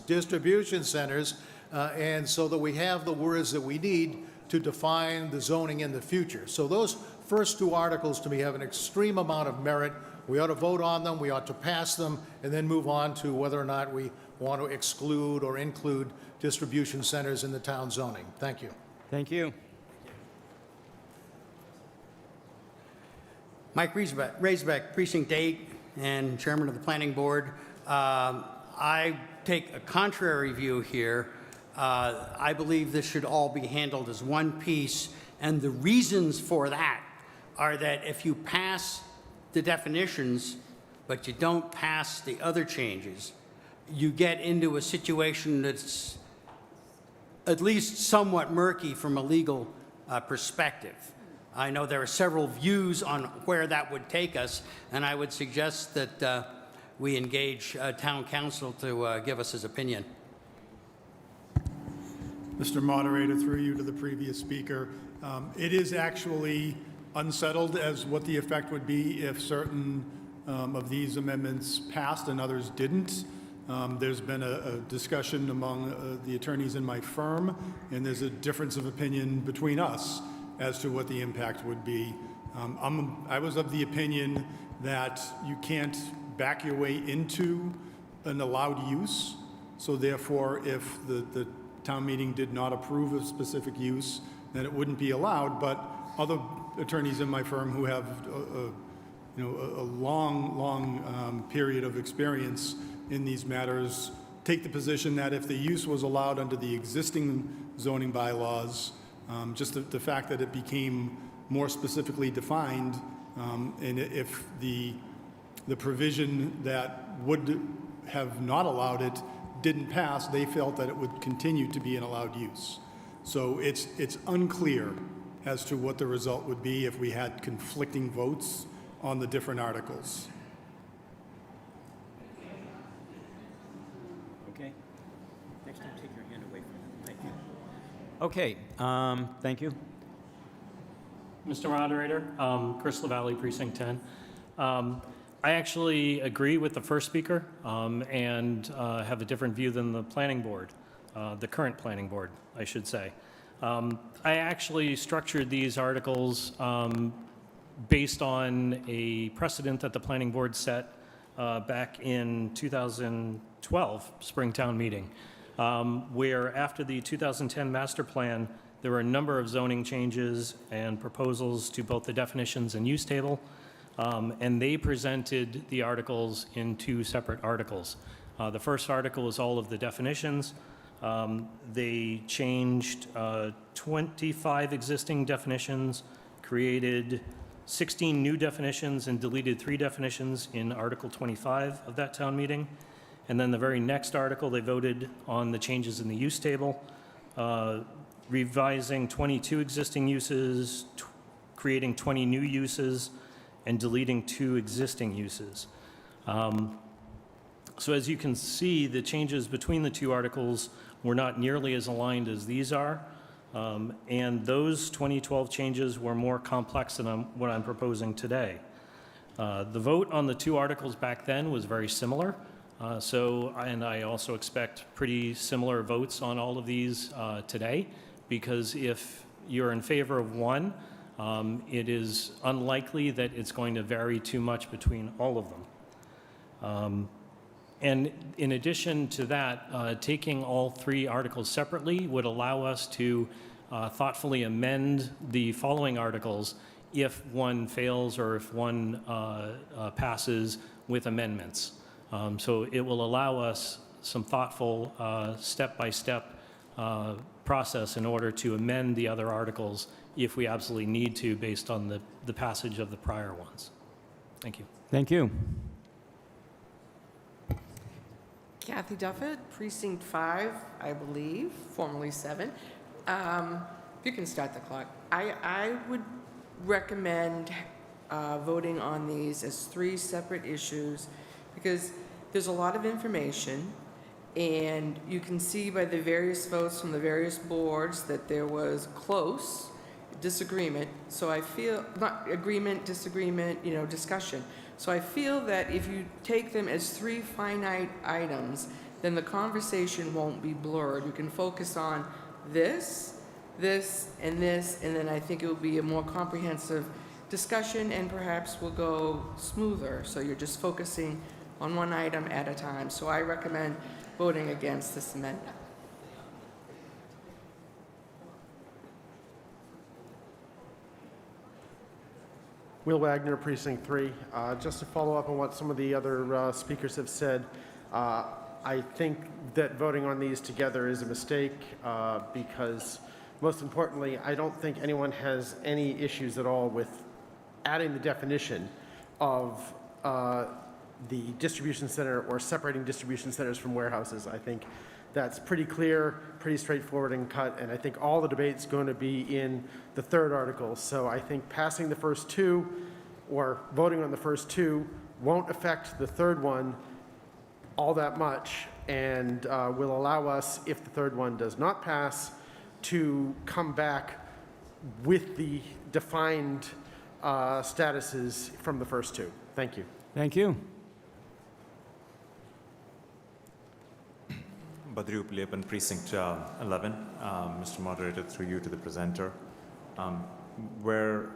distribution centers, and so that we have the words that we need to define the zoning in the future. So those first 2 articles to me have an extreme amount of merit. We ought to vote on them, we ought to pass them, and then move on to whether or not we want to exclude or include distribution centers in the town zoning. Thank you. Thank you. Mike Raisbeck, Precinct 8, and Chairman of the Planning Board. I take a contrary view here. I believe this should all be handled as one piece, and the reasons for that are that if you pass the definitions, but you don't pass the other changes, you get into a situation that's at least somewhat murky from a legal perspective. I know there are several views on where that would take us, and I would suggest that we engage town council to give us his opinion. Mr. Moderator, through you to the previous speaker, it is actually unsettled as what the effect would be if certain of these amendments passed and others didn't. There's been a discussion among the attorneys in my firm, and there's a difference of opinion between us as to what the impact would be. I was of the opinion that you can't back your way into an allowed use, so therefore if the town meeting did not approve of specific use, then it wouldn't be allowed. But other attorneys in my firm who have a long period of experience in these matters take the position that if the use was allowed under the existing zoning bylaws, just the fact that it became more specifically defined, and if the provision that would have not allowed it didn't pass, they felt that it would continue to be an allowed use. So it's unclear as to what the result would be if we had conflicting votes on the different articles. Okay. Next time, take your hand away from it. Thank you. Okay, thank you. Mr. Moderator, Chris LaValle, Precinct 10. I actually agree with the first speaker and have a different view than the planning board, the current planning board, I should say. I actually structured these articles based on a precedent that the planning board set back in 2012 Springtown meeting, where after the 2010 master plan, there were a number of zoning changes and proposals to both the definitions and use table, and they presented the articles in 2 separate articles. The first article is all of the definitions. They changed 25 existing definitions, created 16 new definitions, and deleted 3 definitions in Article 25 of that town meeting. And then the very next article, they voted on the changes in the use table, revising 22 existing uses, creating 20 new uses, and deleting 2 existing uses. So as you can see, the changes between the two articles were not nearly as aligned as these are. And those 2012 changes were more complex than what I'm proposing today. The vote on the two articles back then was very similar. And I also expect pretty similar votes on all of these today, because if you're in favor of one, it is unlikely that it's going to vary too much between all of them. And in addition to that, taking all three articles separately would allow us to thoughtfully amend the following articles if one fails or if one passes with amendments. So it will allow us some thoughtful step-by-step process in order to amend the other articles if we absolutely need to based on the passage of the prior ones. Thank you. Thank you. Kathy Duffett, Precinct 5, I believe, formerly 7. You can start the clock. I would recommend voting on these as 3 separate issues because there's a lot of information, and you can see by the various votes from the various boards that there was close disagreement. So I feel, not agreement, disagreement, discussion. So I feel that if you take them as 3 finite items, then the conversation won't be blurred. You can focus on this, and then I think it will be a more comprehensive discussion and perhaps will go smoother. So you're just focusing on one item at a time. So I recommend voting against this amendment. Will Wagner, Precinct 3. Just to follow up on what some of the other speakers have said, I think that voting on these together is a mistake because, most importantly, I don't think anyone has any issues at all with adding the definition of the distribution center or separating distribution centers from warehouses. I think that's pretty clear, pretty straightforward and cut, and I think all the debate's going to be in the third article. So I think passing the first 2 or voting on the first 2 won't affect the third one all that much and will allow us, if the third one does not pass, to come back with the defined statuses from the first 2. Thank you. Thank you. Badru Puliappan, Precinct 11. Mr. Moderator, through you to the presenter. Were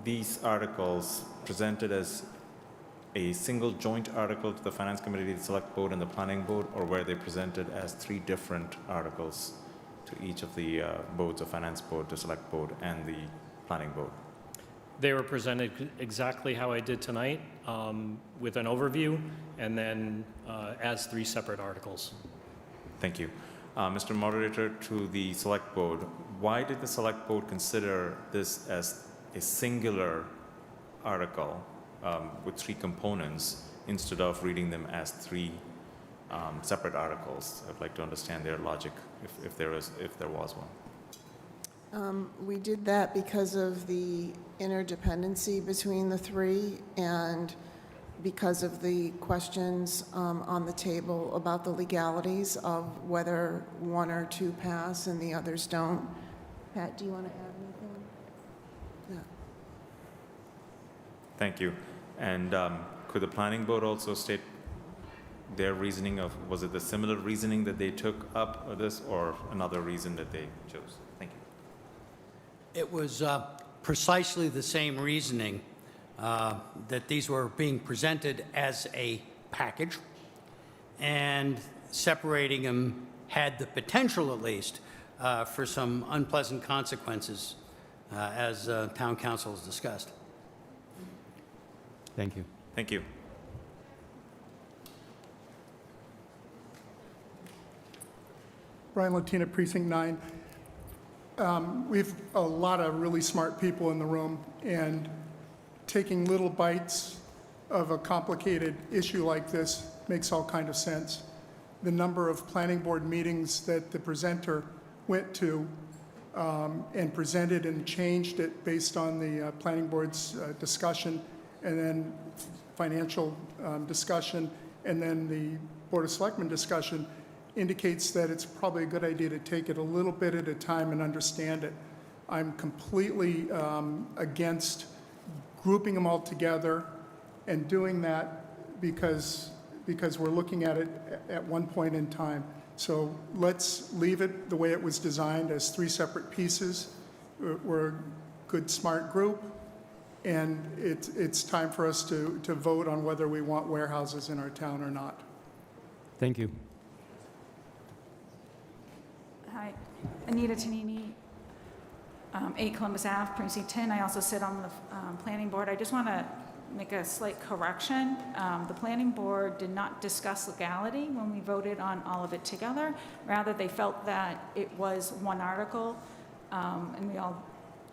these articles presented as a single joint article to the Finance Committee, the Select Board, and the Planning Board, or were they presented as 3 different articles to each of the boards, the Finance Board, the Select Board, and the Planning Board? They were presented exactly how I did tonight, with an overview, and then as 3 separate articles. Thank you. Mr. Moderator, to the Select Board, why did the Select Board consider this as a singular article with 3 components instead of reading them as 3 separate articles? I'd like to understand their logic, if there was one. We did that because of the interdependency between the 3 and because of the questions on the table about the legalities of whether 1 or 2 pass and the others don't. Pat, do you want to add anything? Yeah. Thank you. And could the Planning Board also state their reasoning of, was it the similar reasoning that they took up of this or another reason that they chose? Thank you. It was precisely the same reasoning that these were being presented as a package, and separating them had the potential, at least, for some unpleasant consequences, as Town Council has discussed. Thank you. Thank you. Brian Latina, Precinct 9. We have a lot of really smart people in the room, and taking little bites of a complicated issue like this makes all kind of sense. The number of planning board meetings that the presenter went to and presented and changed it based on the planning board's discussion, and then financial discussion, and then the Board of Selectmen discussion indicates that it's probably a good idea to take it a little bit at a time and understand it. I'm completely against grouping them all together and doing that because we're looking at it at one point in time. So let's leave it the way it was designed, as 3 separate pieces. We're a good, smart group, and it's time for us to vote on whether we want warehouses in our town or not. Thank you. Hi, Anita Tanini, 8 Columbus Ave, Precinct 10. I also sit on the planning board. I just want to make a slight correction. The planning board did not discuss legality when we voted on all of it together. Rather, they felt that it was one article, and we all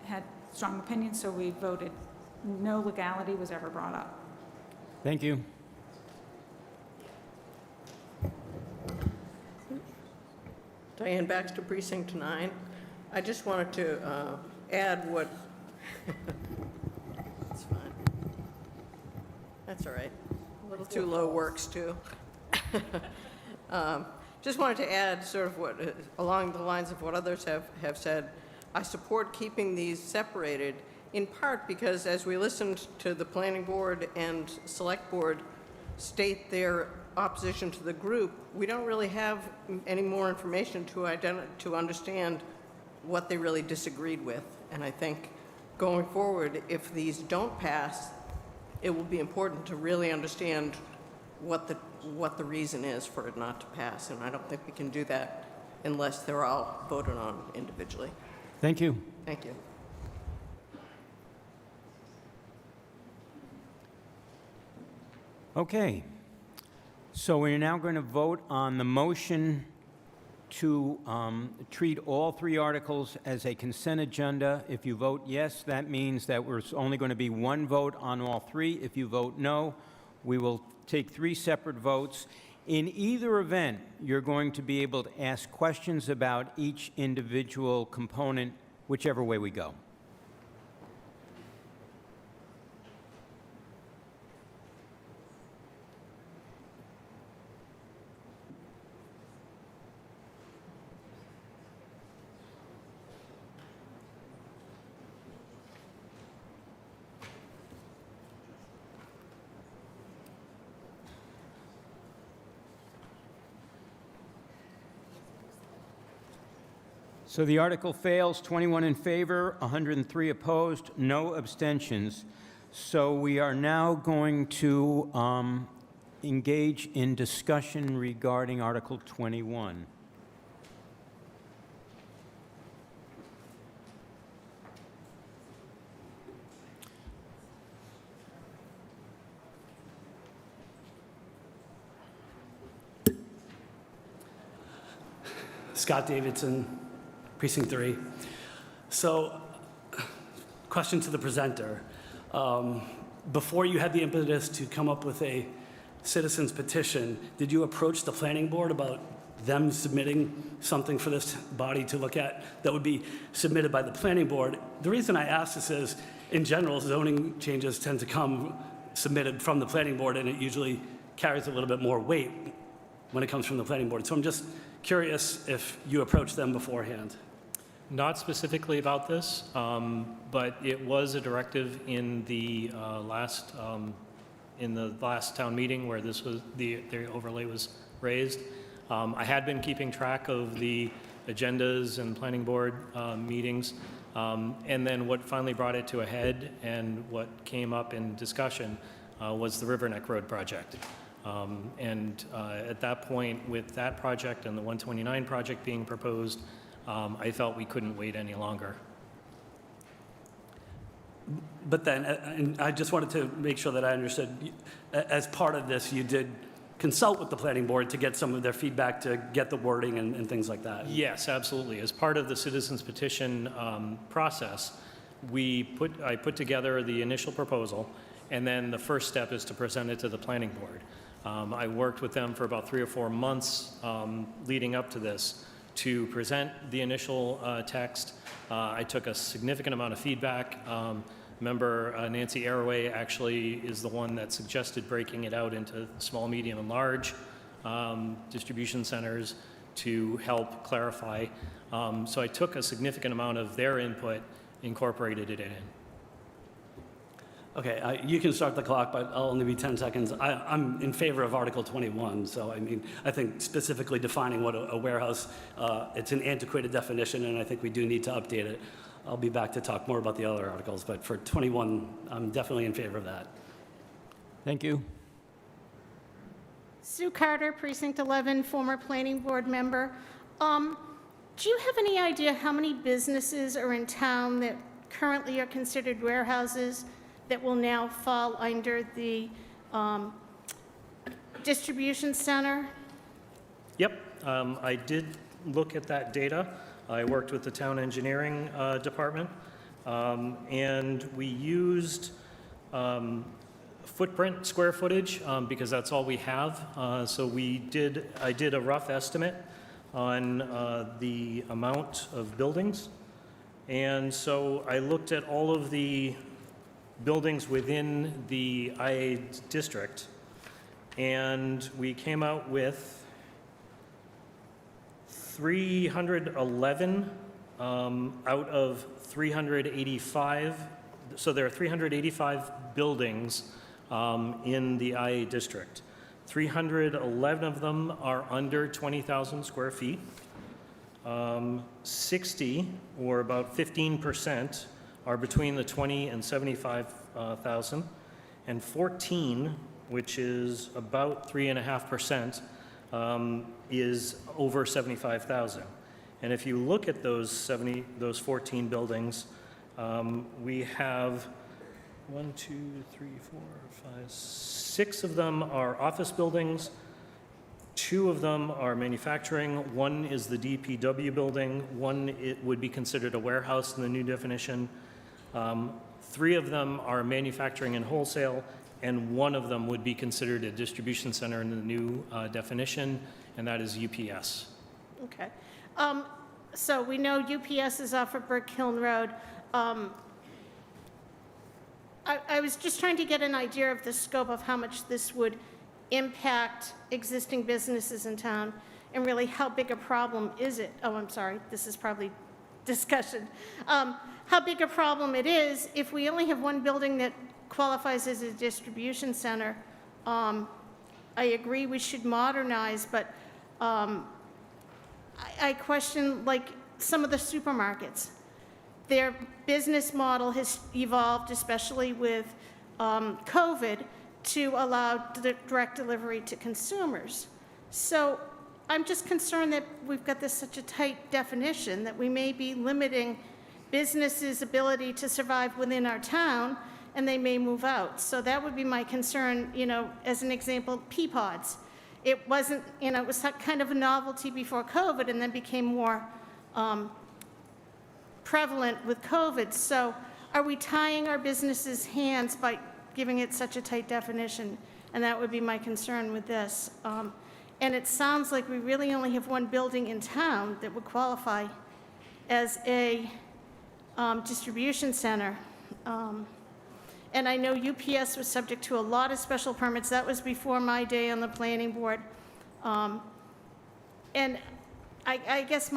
had strong opinions, so we voted. No legality was ever brought up. Thank you. Diane Baxter, Precinct 9. I just wanted to add what... That's fine. That's all right. A little too low works, too. Just wanted to add sort of what, along the lines of what others have said. I support keeping these separated, in part because as we listened to the Planning Board and Select Board state their opposition to the group, we don't really have any more information to understand what they really disagreed with. And I think going forward, if these don't pass, it will be important to really understand what the reason is for it not to pass. And I don't think we can do that unless they're all voted on individually. Thank you. Thank you. Okay. So we're now going to vote on the motion to treat all 3 articles as a consent agenda. If you vote yes, that means that there's only going to be 1 vote on all 3. If you vote no, we will take 3 separate votes. In either event, you're going to be able to ask questions about each individual component, whichever way we go. So the article fails, 21 in favor, 103 opposed, no abstentions. So we are now going to engage in discussion regarding Article 21. Scott Davidson, Precinct 3. So, question to the presenter. Before you had the impetus to come up with a citizen's petition, did you approach the planning board about them submitting something for this body to look at that would be submitted by the planning board? The reason I ask this is, in general, zoning changes tend to come submitted from the planning board, and it usually carries a little bit more weight when it comes from the planning board. So I'm just curious if you approached them beforehand. Not specifically about this, but it was a directive in the last town meeting where this was the overlay was raised. I had been keeping track of the agendas and planning board meetings, and then what finally brought it to a head and what came up in discussion was the River Neck Road project. At that point, with that project and the 129 project being proposed, I felt we couldn't wait any longer. But then, and I just wanted to make sure that I understood, as part of this, you did consult with the planning board to get some of their feedback to get the wording and things like that? Yes, absolutely. As part of the citizens petition process, I put together the initial proposal, and then the first step is to present it to the planning board. I worked with them for about 3 or 4 months leading up to this to present the initial text. I took a significant amount of feedback Member Nancy Arroway actually is the one that suggested breaking it out into small, medium, and large distribution centers to help clarify. So I took a significant amount of their input, incorporated it in. Okay, you can start the clock, but I'll only be 10 seconds. I'm in favor of Article 21, so I mean, I think specifically defining what a warehouse, it's an antiquated definition, and I think we do need to update it. I'll be back to talk more about the other articles, but for 21, I'm definitely in favor of that. Thank you. Sue Carter, Precinct 11, former planning board member. Do you have any idea how many businesses are in town that currently are considered warehouses that will now fall under the distribution center? Yep, I did look at that data. I worked with the town engineering department, and we used footprint square footage because that's all we have. So I did a rough estimate on the amount of buildings. And so I looked at all of the buildings within the IA district, and we came out with 311 out of 385. So there are 385 buildings in the IA district. 311 of them are under 20,000 square feet. 60, or about 15%, are between the 20 and 75,000, and 14, which is about 3.5%, is over 75,000. And if you look at those 14 buildings, we have 6 of them are office buildings, 2 of them are manufacturing, 1 is the DPW building, 1 it would be considered a warehouse in the new definition, 3 of them are manufacturing and wholesale, and 1 of them would be considered a distribution center in the new definition, and that is UPS. Okay. So we know UPS is off of Brick Hill Road. I was just trying to get an idea of the scope of how much this would impact existing businesses in town, and really how big a problem is it? Oh, I'm sorry, this is probably discussion. How big a problem it is if we only have 1 building that qualifies as a distribution center. I agree we should modernize, but I question, like, some of the supermarkets. Their business model has evolved, especially with COVID, to allow direct delivery to consumers. So I'm just concerned that we've got this such a tight definition that we may be limiting businesses' ability to survive within our town, and they may move out. So that would be my concern, as an example, pea pods. It wasn't, it was kind of a novelty before COVID and then became more prevalent with COVID. So are we tying our businesses' hands by giving it such a tight definition? And that would be my concern with this. And it sounds like we really only have 1 building in town that would qualify as a distribution center. And I know UPS was subject to a lot of special permits. That was before my day on the planning board. And I guess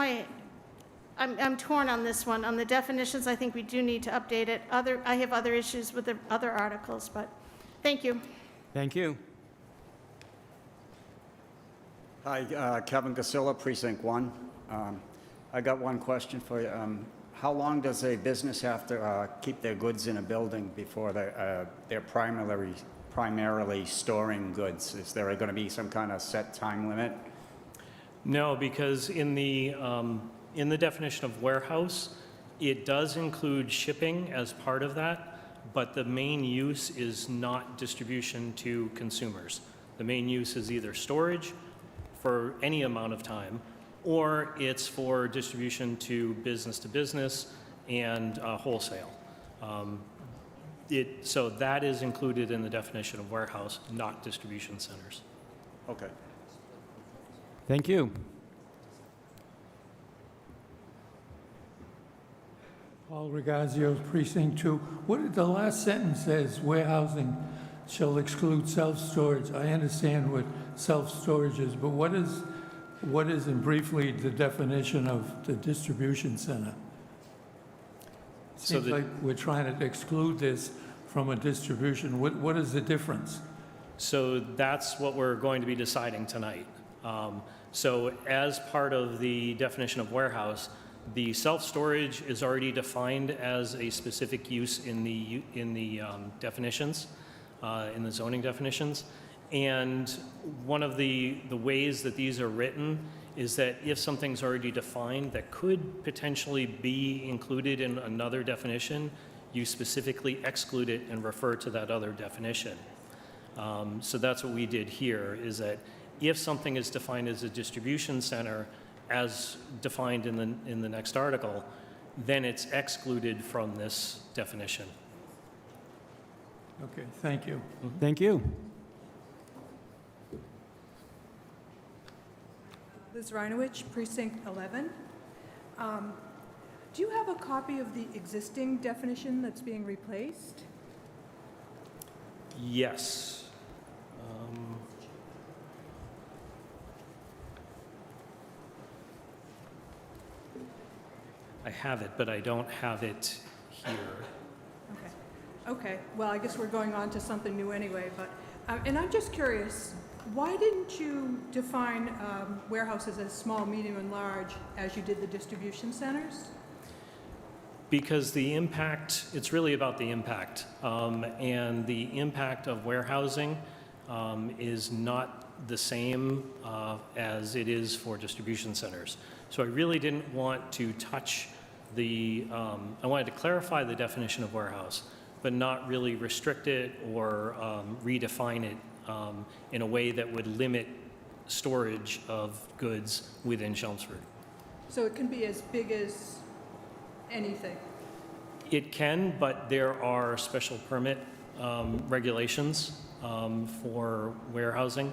I'm torn on this one. On the definitions, I think we do need to update it. I have other issues with the other articles, but thank you. Thank you. Hi, Kevin Casilla, Precinct 1. I got one question for you. How long does a business have to keep their goods in a building before they're primarily storing goods? Is there going to be some kind of set time limit? No, because in the definition of warehouse, it does include shipping as part of that, but the main use is not distribution to consumers. The main use is either storage for any amount of time, or it's for distribution to business and wholesale. So that is included in the definition of warehouse, not distribution centers. Okay. Thank you. Paul Regazio, Precinct 2. The last sentence says warehousing shall exclude self-storage. I understand what self-storage is, but what is, and briefly, the definition of the distribution center? Seems like we're trying to exclude this from a distribution. What is the difference? So that's what we're going to be deciding tonight. So as part of the definition of warehouse, the self-storage is already defined as a specific use in the definitions, in the zoning definitions. And one of the ways that these are written is that if something's already defined that could potentially be included in another definition, you specifically exclude it and refer to that other definition. So that's what we did here, is that if something is defined as a distribution center, as defined in the next article, then it's excluded from this definition. Okay, thank you. Thank you. Liz Reinowich, Precinct 11. Do you have a copy of the existing definition that's being replaced? Yes. I have it, but I don't have it here. Okay, well, I guess we're going on to something new anyway, but, and I'm just curious, why didn't you define warehouses as small, medium, and large as you did the distribution centers? Because the impact, it's really about the impact. And the impact of warehousing is not the same as it is for distribution centers. So I really didn't want to touch I wanted to clarify the definition of warehouse, but not really restrict it or redefine it in a way that would limit storage of goods within Chelmsford. So it can be as big as anything? It can, but there are special permit regulations for warehousing.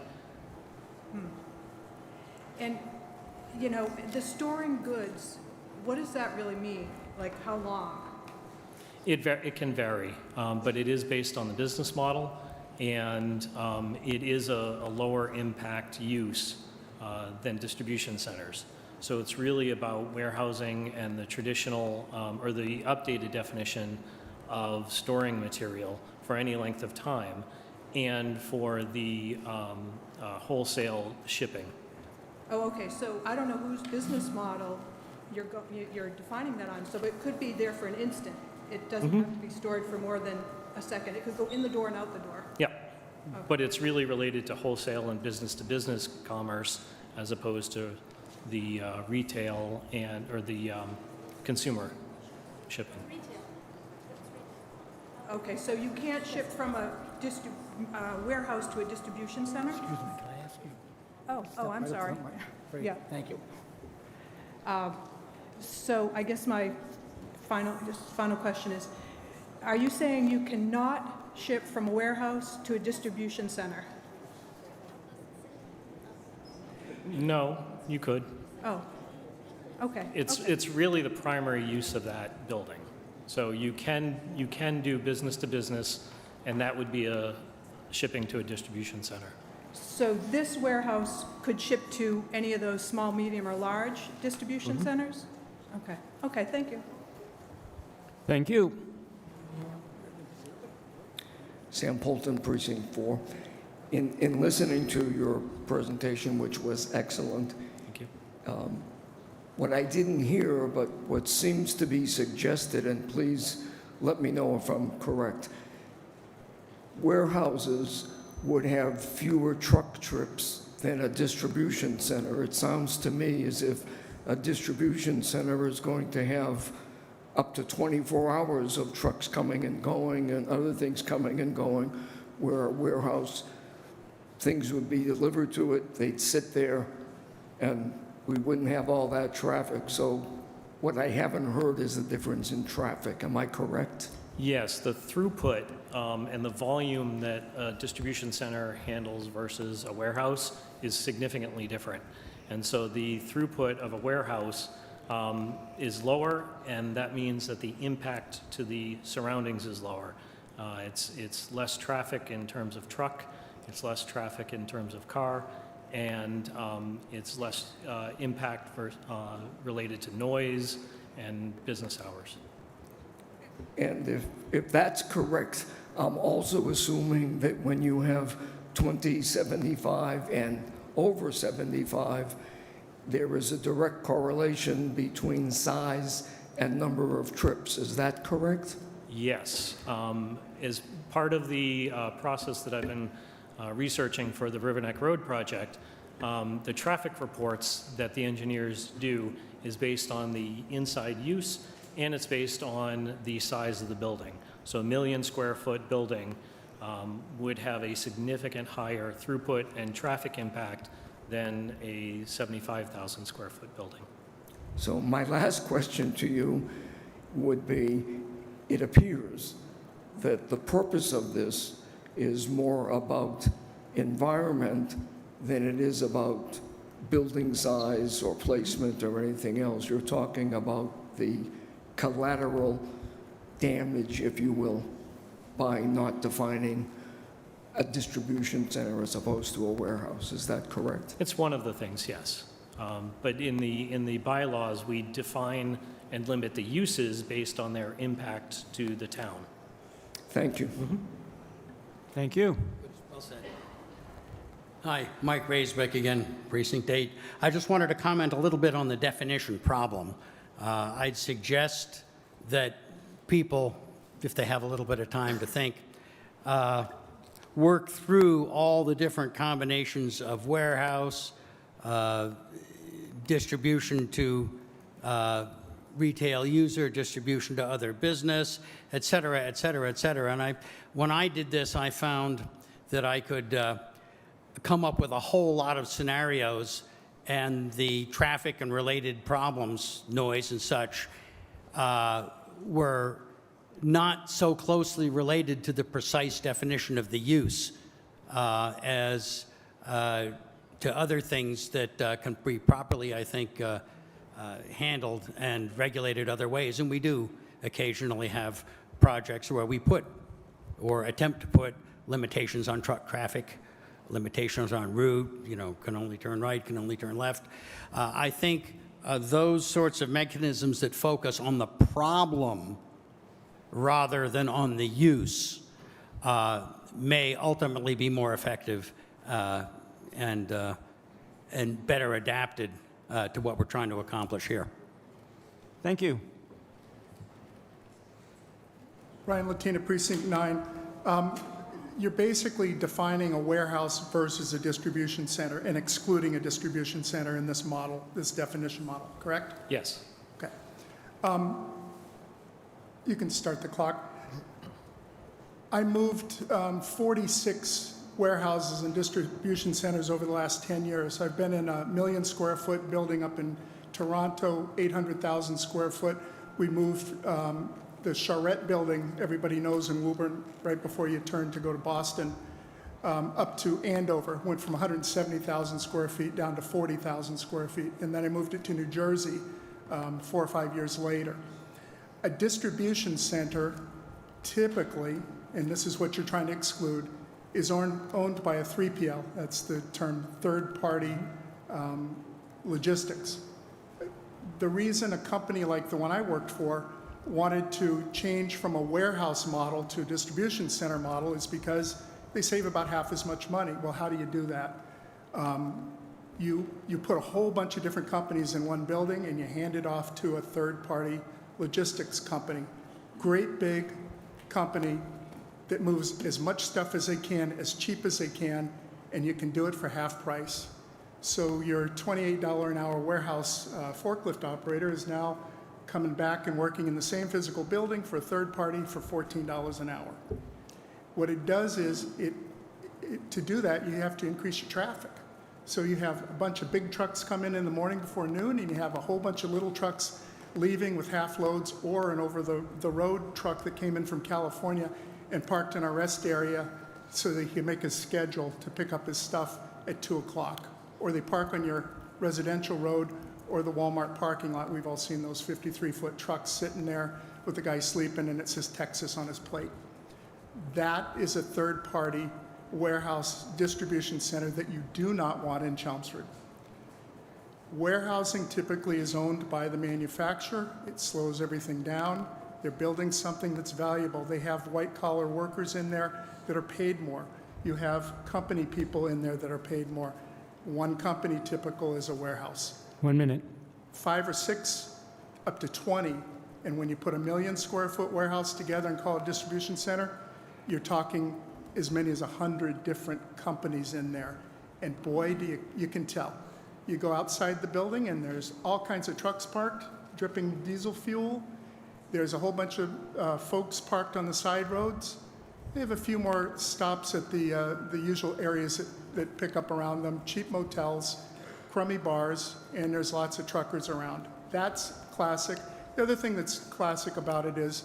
And, you know, the storing goods, what does that really mean? Like, how long? It can vary, but it is based on the business model, and it is a lower impact use than distribution centers. So it's really about warehousing and the traditional or the updated definition of storing material for any length of time, and for the wholesale shipping. Oh, okay, so I don't know whose business model you're defining that on, so it could be there for an instant. It doesn't have to be stored for more than a second. It could go in the door and out the door. Yeah, but it's really related to wholesale and business-to-business commerce as opposed to the retail or the consumer shipping. Okay, so you can't ship from a warehouse to a distribution center? Excuse me, can I ask you? Oh, I'm sorry. Yeah. Thank you. So I guess my final question is, are you saying you cannot ship from a warehouse to a distribution center? No, you could. Oh, okay. It's really the primary use of that building. So you can do business to business, and that would be a shipping to a distribution center. So this warehouse could ship to any of those small, medium, or large distribution centers? Okay. Okay, thank you. Thank you. Sam Polton, Precinct 4. In listening to your presentation, which was excellent, thank you. What I didn't hear, but what seems to be suggested, and please let me know if I'm correct, warehouses would have fewer truck trips than a distribution center. It sounds to me as if a distribution center is going to have up to 24 hours of trucks coming and going and other things coming and going, where a warehouse, things would be delivered to it, they'd sit there, and we wouldn't have all that traffic. So what I haven't heard is the difference in traffic. Am I correct? Yes, the throughput and the volume that a distribution center handles versus a warehouse is significantly different. And so the throughput of a warehouse is lower, and that means that the impact to the surroundings is lower. It's less traffic in terms of truck, it's less traffic in terms of car, and it's less impact related to noise and business hours. And if that's correct, I'm also assuming that when you have 20, 75, and over 75, there is a direct correlation between size and number of trips. Is that correct? Yes. As part of the process that I've been researching for the Riverneck Road project, the traffic reports that the engineers do is based on the inside use, and it's based on the size of the building. So a 1 million square foot building would have a significant higher throughput and traffic impact than a 75,000 square foot building. So my last question to you would be, it appears that the purpose of this is more about environment than it is about building size or placement or anything else. You're talking about the collateral damage, if you will, by not defining a distribution center as opposed to a warehouse. Is that correct? It's one of the things, yes. But in the bylaws, we define and limit the uses based on their impact to the town. Thank you. Thank you. Well said. Hi, Mike Raisbeck again, Precinct 8. I just wanted to comment a little bit on the definition problem. I'd suggest that people, if they have a little bit of time to think, work through all the different combinations of warehouse, distribution to retail user, distribution to other business, et cetera, et cetera, et cetera. And when I did this, I found that I could come up with a whole lot of scenarios, and the traffic and related problems, noise and such, were not so closely related to the precise definition of the use as to other things that can be properly, I think, handled and regulated other ways. And we do occasionally have projects where we put or attempt to put limitations on truck traffic, limitations on route, can only turn right, can only turn left. I think those sorts of mechanisms that focus on the problem rather than on the use may ultimately be more effective and better adapted to what we're trying to accomplish here. Thank you. Brian Latina, Precinct 9. You're basically defining a warehouse versus a distribution center and excluding a distribution center in this model, this definition model, correct? Yes. Okay. You can start the clock. I moved 46 warehouses and distribution centers over the last 10 years. I've been in a 1 million square foot building up in Toronto, 800,000 square foot. We moved the Charette building, everybody knows in Woburn, right before you turn to go to Boston, up to Andover. Went from 170,000 square feet down to 40,000 square feet. And then I moved it to New Jersey 4 or 5 years later. A distribution center typically, and this is what you're trying to exclude, is owned by a 3PL. That's the term, third-party logistics. The reason a company like the one I worked for wanted to change from a warehouse model to a distribution center model is because they save about half as much money. Well, how do you do that? You put a whole bunch of different companies in one building and you hand it off to a third-party logistics company. Great big company that moves as much stuff as they can, as cheap as they can, and you can do it for half price. So your $28 an hour warehouse forklift operator is now coming back and working in the same physical building for a third party for $14 an hour. What it does is, to do that, you have to increase your traffic. So you have a bunch of big trucks come in the morning before noon, and you have a whole bunch of little trucks leaving with half loads, or an over-the-road truck that came in from California and parked in our rest area so that he can make his schedule to pick up his stuff at 2 o'clock. Or they park on your residential road or the Walmart parking lot. We've all seen those 53-foot trucks sitting there with the guy sleeping and it says Texas on his plate. That is a third-party warehouse distribution center that you do not want in Chelmsford. Warehousing typically is owned by the manufacturer. It slows everything down. They're building something that's valuable. They have white-collar workers in there that are paid more. You have company people in there that are paid more. One company typical is a warehouse. 1 minute. 5 or 6, up to 20. And when you put a 1 million square foot warehouse together and call it a distribution center, you're talking as many as 100 different companies in there. And boy, you can tell. You go outside the building and there's all kinds of trucks parked, dripping diesel fuel. There's a whole bunch of folks parked on the side roads. They have a few more stops at the usual areas that pick up around them, cheap motels, crummy bars, and there's lots of truckers around. That's classic. The other thing that's classic about it is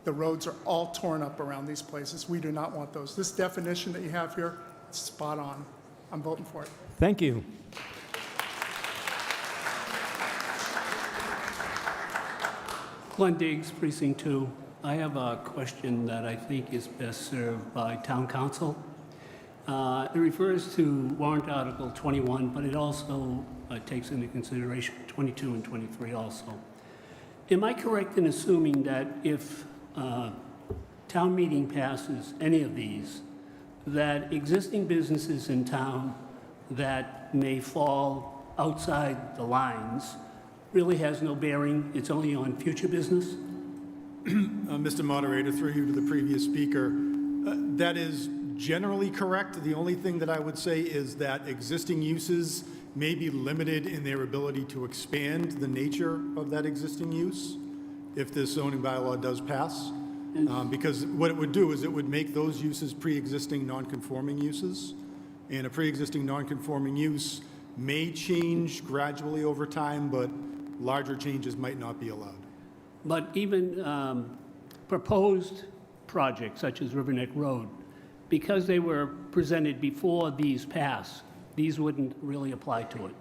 the roads are all torn up around these places. We do not want those. This definition that you have here, it's spot on. I'm voting for it. Thank you. Glenn Diggs, Precinct 2. I have a question that I think is best served by Town Council. It refers to warrant Article 21, but it also takes into consideration 22 and 23 also. Am I correct in assuming that if town meeting passes any of these, that existing businesses in town that may fall outside the lines really has no bearing, it's only on future business? Mr. Moderator, through you to the previous speaker, that is generally correct. The only thing that I would say is that existing uses may be limited in their ability to expand the nature of that existing use if this zoning bylaw does pass. Because what it would do is it would make those uses pre-existing non-conforming uses. And a pre-existing non-conforming use may change gradually over time, but larger changes might not be allowed. But even proposed projects such as Riverneck Road, because they were presented before these passed, these wouldn't really apply to it.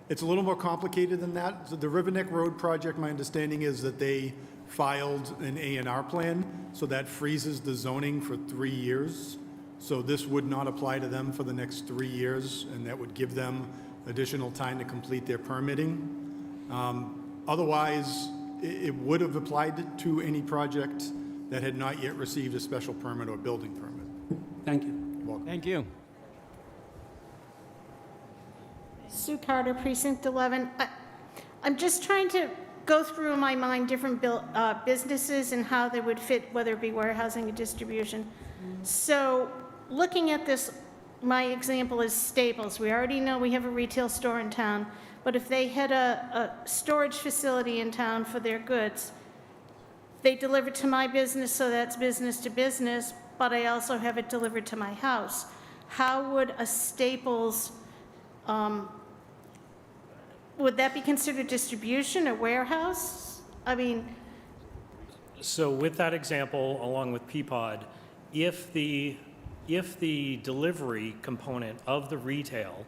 It's a little more complicated than that. So the Riverneck Road project, my understanding is that they filed an A&R plan, so that freezes the zoning for 3 years. So this would not apply to them for the next 3 years, and that would give them additional time to complete their permitting. Otherwise, it would have applied to any project that had not yet received a special permit or building permit. Thank you. You're welcome. Thank you. Sue Carter, Precinct 11. I'm just trying to go through in my mind different businesses and how they would fit, whether it be warehousing or distribution. So looking at this, my example is Staples. We already know we have a retail store in town, but if they had a storage facility in town for their goods, they deliver to my business, so that's business to business, but I also have it delivered to my house. How would a Staples, would that be considered distribution or warehouse? I mean, So with that example, along with Peapod, if the delivery component of the retail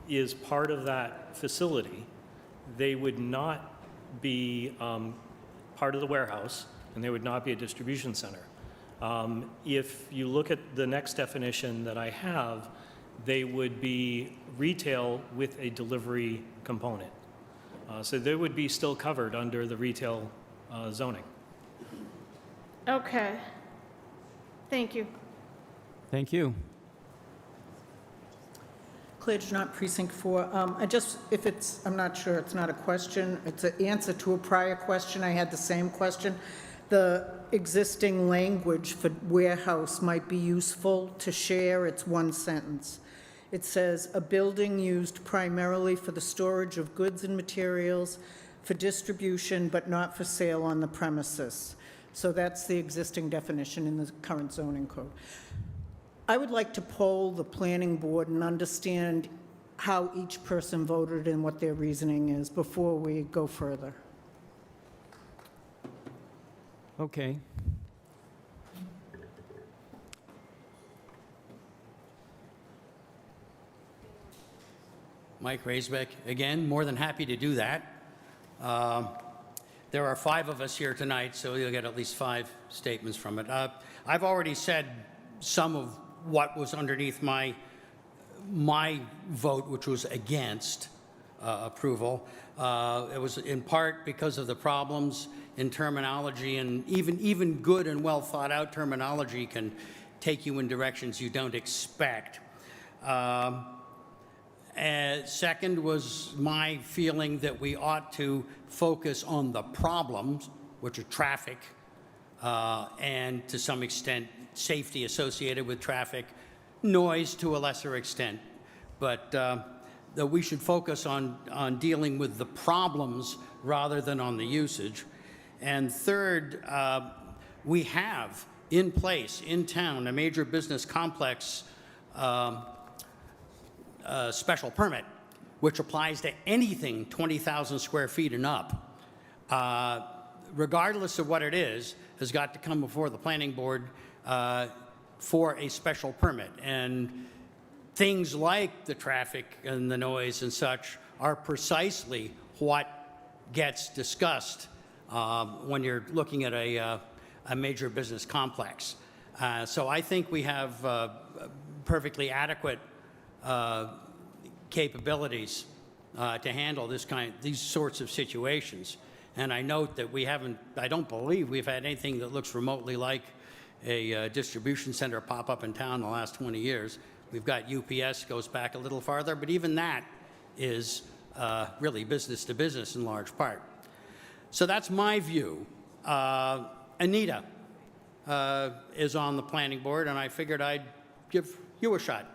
is part of that facility, they would not be part of the warehouse, and they would not be a distribution center. If you look at the next definition that I have, they would be retail with a delivery component. So they would be still covered under the retail zoning. okay. Thank you. Thank you. Claire Janot, Precinct 4. I'm not sure, it's not a question, it's an answer to a prior question. I had the same question. The existing language for warehouse might be useful to share. It's one sentence. It says, "A building used primarily for the storage of goods and materials for distribution, but not for sale on the premises." So that's the existing definition in the current zoning code. I would like to poll the planning board and understand how each person voted and what their reasoning is before we go further. Okay. Mike Raisbeck. Again, more than happy to do that. There are 5 of us here tonight, so you'll get at least 5 statements from it. I've already said some of what was underneath my vote, which was against approval. It was in part because of the problems in terminology, and even good and well thought out terminology can take you in directions you don't expect. Second was my feeling that we ought to focus on the problems, which are traffic, and to some extent safety associated with traffic, noise to a lesser extent, but that we should focus on dealing with the problems rather than on the usage. And third, we have in place, in town, a major business complex special permit, which applies to anything 20,000 square feet and up, regardless of what it is, has got to come before the planning board for a special permit. And things like the traffic and the noise and such are precisely what gets discussed when you're looking at a major business complex. So I think we have perfectly adequate capabilities to handle these sorts of situations. And I note that I don't believe we've had anything that looks remotely like a distribution center pop up in town in the last 20 years. We've got UPS, goes back a little farther, but even that is really business to business in large part. So that's my view. Anita is on the planning board, and I figured I'd give you a shot.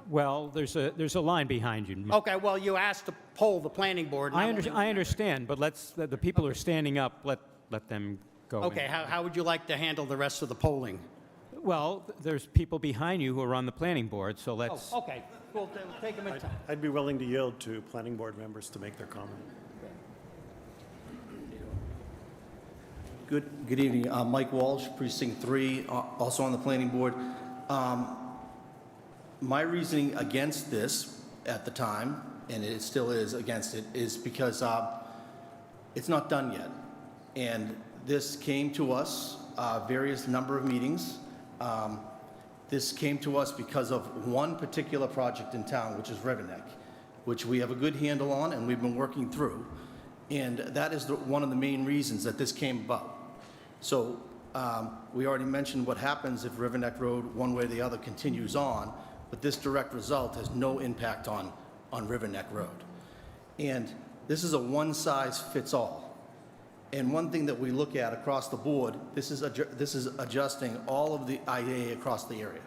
Well, there's a line behind you. Okay, well, you asked to poll the planning board. I understand, but the people who are standing up, let them go. Okay, how would you like to handle the rest of the polling? Well, there's people behind you who are on the planning board, so let's... Oh, okay, we'll take them at time. I'd be willing to yield to planning board members to make their comment. Good evening. Mike Walsh, Precinct 3, also on the planning board. My reasoning against this at the time, and it still is against it, is because it's not done yet. And this came to us, various number of meetings. This came to us because of one particular project in town, which is Riverneck, which we have a good handle on and we've been working through. And that is one of the main reasons that this came about. So we already mentioned what happens if Riverneck Road, one way or the other, continues on, but this direct result has no impact on Riverneck Road. And this is a one-size-fits-all. And one thing that we look at across the board, this is adjusting all of the IA across the area.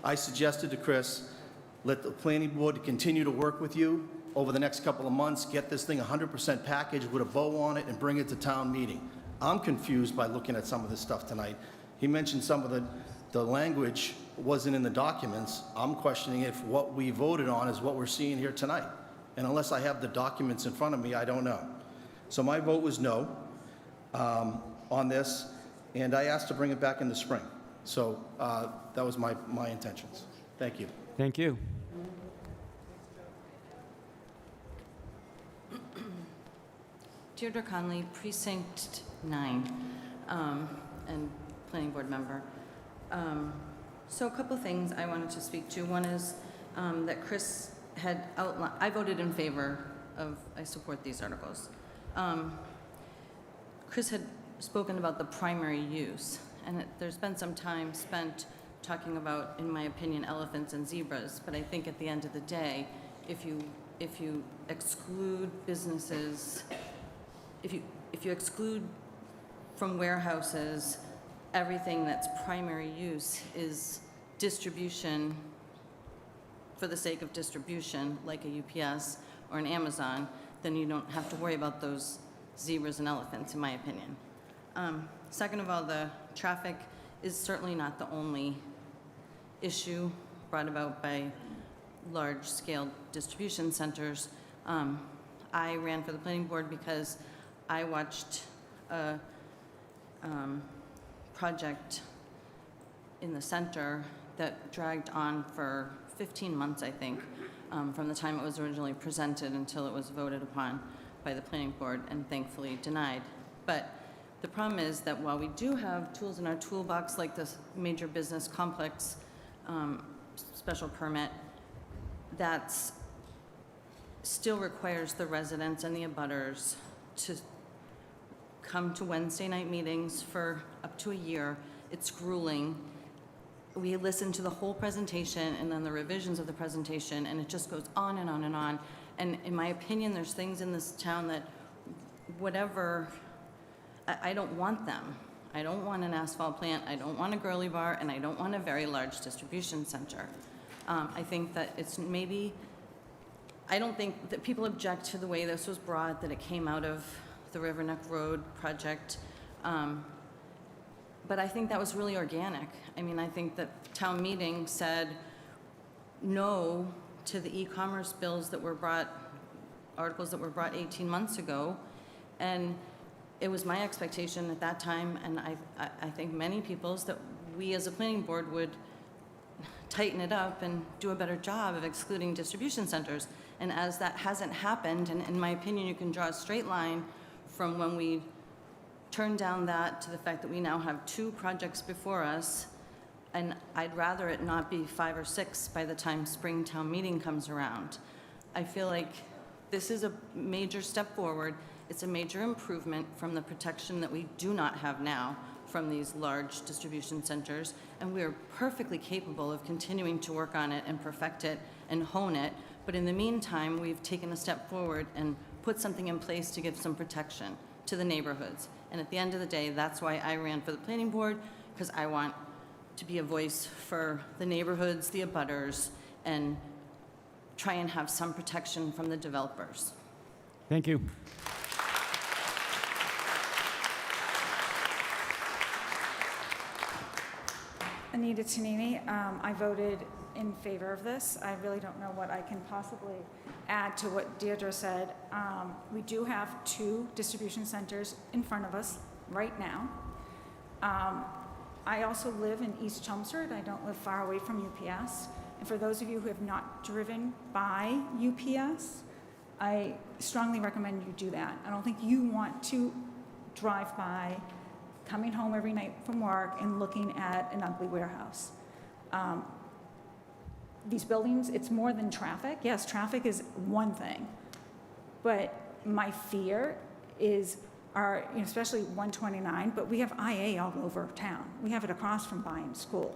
I suggested to Chris, let the planning board continue to work with you over the next couple of months, get this thing 100% packaged with a bow on it and bring it to town meeting. I'm confused by looking at some of this stuff tonight. He mentioned some of the language wasn't in the documents. I'm questioning if what we voted on is what we're seeing here tonight. And unless I have the documents in front of me, I don't know. So my vote was no on this, and I asked to bring it back in the spring. So that was my intentions. Thank you. Thank you. Deirdre Conley, Precinct 9, and planning board member. So a couple things I wanted to speak to. One is that Chris had outlined, I voted in favor of, I support these articles. Chris had spoken about the primary use, and there's been some time spent talking about, in my opinion, elephants and zebras, but I think at the end of the day, if you exclude businesses, if you exclude from warehouses, everything that's primary use is distribution for the sake of distribution, like a UPS or an Amazon, then you don't have to worry about those zebras and elephants, in my opinion. Second of all, the traffic is certainly not the only issue brought about by large-scale distribution centers. I ran for the planning board because I watched a project in the center that dragged on for 15 months, I think, from the time it was originally presented until it was voted upon by the planning board and thankfully denied. But the problem is that while we do have tools in our toolbox like this major business complex special permit, that's still requires the residents and the abutters to come to Wednesday night meetings for up to a year. It's grueling. We listen to the whole presentation and then the revisions of the presentation, and it just goes on and on and on. And in my opinion, there's things in this town that whatever, I don't want them. I don't want an asphalt plant, I don't want a girly bar, and I don't want a very large distribution center. I think that it's maybe, I don't think that people object to the way this was brought, that it came out of the River Neck Road project. But I think that was really organic. I mean, I think that town meeting said no to the e-commerce bills that were brought, articles that were brought 18 months ago. And it was my expectation at that time, and I think many people's, that we as a planning board would tighten it up and do a better job of excluding distribution centers. And as that hasn't happened, and in my opinion, you can draw a straight line from when we turned down that to the fact that we now have 2 projects before us, and I'd rather it not be 5 or 6 by the time spring town meeting comes around. I feel like this is a major step forward. It's a major improvement from the protection that we do not have now from these large distribution centers, and we are perfectly capable of continuing to work on it and perfect it and hone it. But in the meantime, we've taken a step forward and put something in place to give some protection to the neighborhoods. And at the end of the day, that's why I ran for the planning board, because I want to be a voice for the neighborhoods, the abutters, and try and have some protection from the developers. Thank you. Anita Tanini, I voted in favor of this. I really don't know what I can possibly add to what Deirdre said. We do have 2 distribution centers in front of us right now. I also live in East Chelmsford. I don't live far away from UPS. And for those of you who have not driven by UPS, I strongly recommend you do that. I don't think you want to drive by coming home every night from work and looking at an ugly warehouse. These buildings, it's more than traffic. Yes, traffic is one thing, but my fear is especially 129, but we have IA all over town. We have it across from Byam School.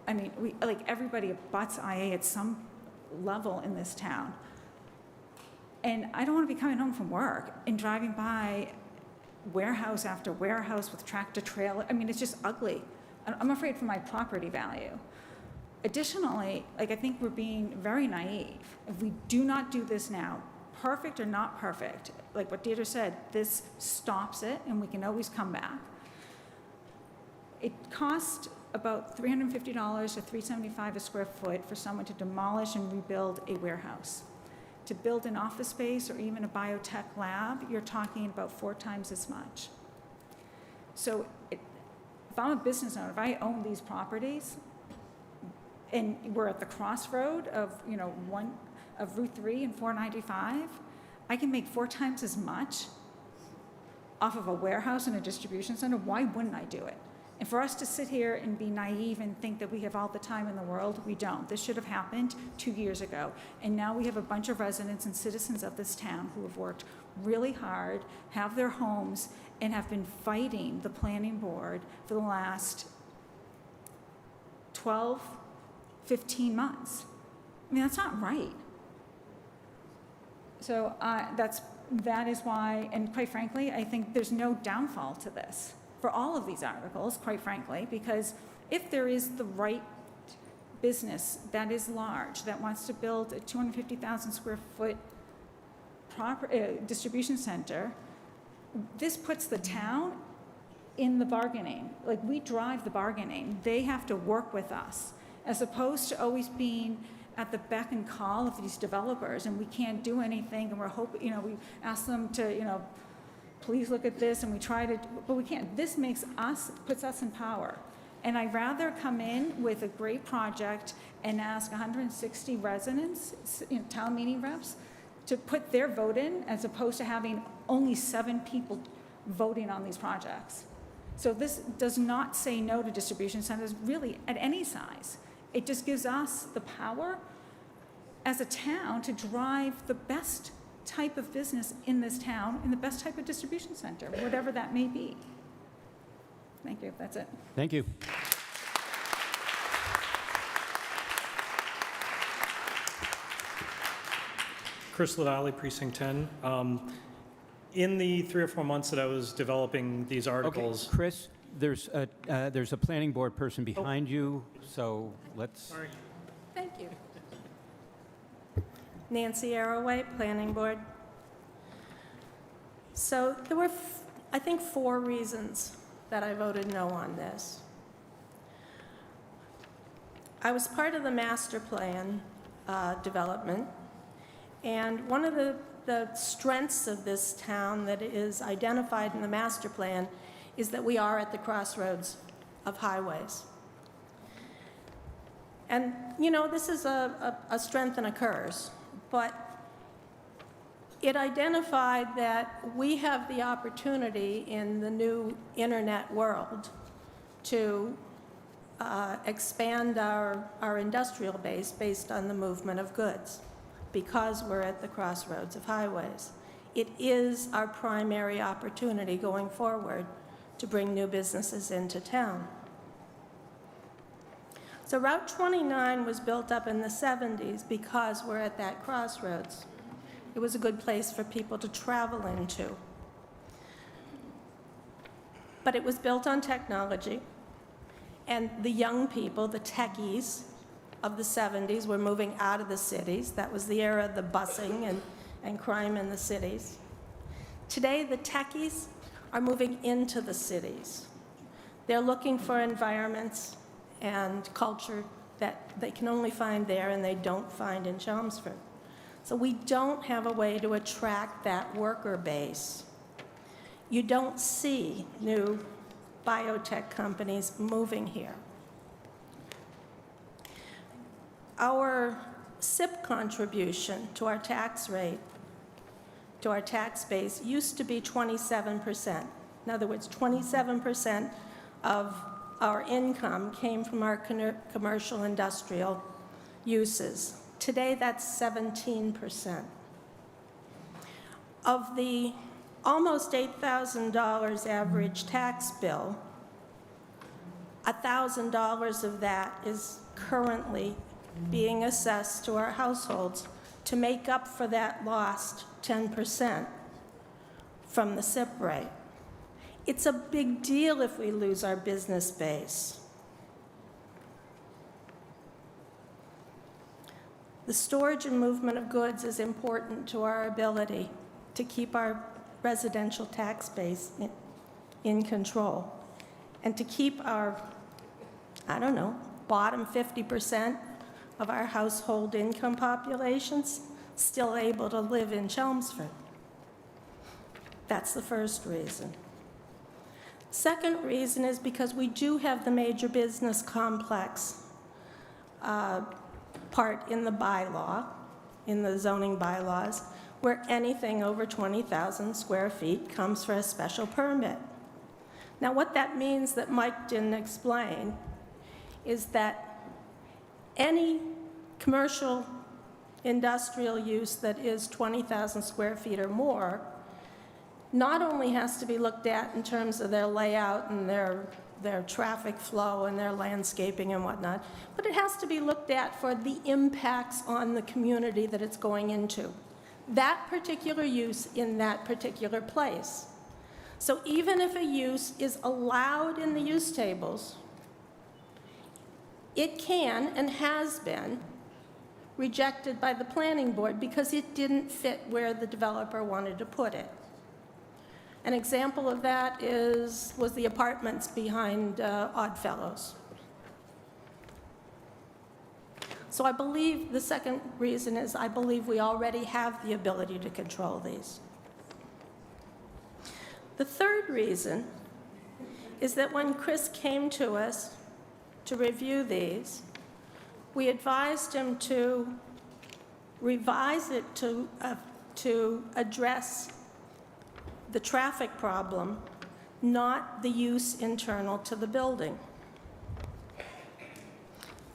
I mean, everybody abuts IA at some level in this town. And I don't want to be coming home from work and driving by warehouse after warehouse with tractor trailer. I mean, it's just ugly. I'm afraid for my property value. Additionally, I think we're being very naive. If we do not do this now, perfect or not perfect, like what Deirdre said, this stops it and we can always come back. It costs about $350 to $375 a square foot for someone to demolish and rebuild a warehouse. To build an office space or even a biotech lab, you're talking about 4 times as much. So if I'm a business owner, if I own these properties, and we're at the crossroad of, of Route 3 and 495, I can make 4 times as much off of a warehouse and a distribution center. Why wouldn't I do it? And for us to sit here and be naive and think that we have all the time in the world, we don't. This should have happened 2 years ago. And now we have a bunch of residents and citizens of this town who have worked really hard, have their homes, and have been fighting the planning board for the last 12, 15 months. I mean, that's not right. So that is why, and quite frankly, I think there's no downfall to this for all of these articles, quite frankly, because if there is the right business that is large, that wants to build a 250,000 square foot distribution center, this puts the town in the bargaining. Like, we drive the bargaining. They have to work with us, as opposed to always being at the beck and call of these developers, and we can't do anything, and we're hoping, we ask them to, please look at this, and we try to, but we can't. This puts us in power. And I'd rather come in with a great project and ask 160 residents, town meeting reps, to put their vote in, as opposed to having only 7 people voting on these projects. So this does not say no to distribution centers, really, at any size. It just gives us the power as a town to drive the best type of business in this town and the best type of distribution center, whatever that may be. Thank you. That's it. Thank you. Chris Ladali, Precinct 10. In the 3 or 4 months that I was developing these articles... Okay, Chris, there's a planning board person behind you, so let's... Sorry. Thank you. Nancy Arroway, Planning Board. So there were, I think, 4 reasons that I voted no on this. I was part of the master plan development, and one of the strengths of this town that is identified in the master plan is that we are at the crossroads of highways. And, you know, this is a strength and a curse, but it identified that we have the opportunity in the new internet world to expand our industrial base based on the movement of goods, because we're at the crossroads of highways. It is our primary opportunity going forward to bring new businesses into town. So Route 29 was built up in the 70s because we're at that crossroads. It was a good place for people to travel into. But it was built on technology, and the young people, the techies of the 70s, were moving out of the cities. That was the era of the busing and crime in the cities. Today, the techies are moving into the cities. They're looking for environments and culture that they can only find there and they don't find in Chelmsford. So we don't have a way to attract that worker base. You don't see new biotech companies moving here. Our SIP contribution to our tax rate, to our tax base, used to be 27%. In other words, 27% of our income came from our commercial industrial uses. Today, that's 17%. Of the almost $8,000 average tax bill, $1,000 of that is currently being assessed to our households to make up for that lost 10% from the SIP rate. It's a big deal if we lose our business base. The storage and movement of goods is important to our ability to keep our residential tax base in control and to keep our, I don't know, bottom 50% of our household income populations still able to live in Chelmsford. That's the first reason. Second reason is because we do have the major business complex part in the bylaw, in the zoning bylaws, where anything over 20,000 square feet comes for a special permit. Now, what that means that Mike didn't explain is that any commercial industrial use that is 20,000 square feet or more not only has to be looked at in terms of their layout and their traffic flow and their landscaping and whatnot, but it has to be looked at for the impacts on the community that it's going into. That particular use in that particular place. So even if a use is allowed in the use tables, it can and has been rejected by the planning board because it didn't fit where the developer wanted to put it. An example of that was the apartments behind Oddfellows. So I believe the second reason is I believe we already have the ability to control these. The third reason is that when Chris came to us to review these. We advised him to revise it to address the traffic problem, not the use internal to the building.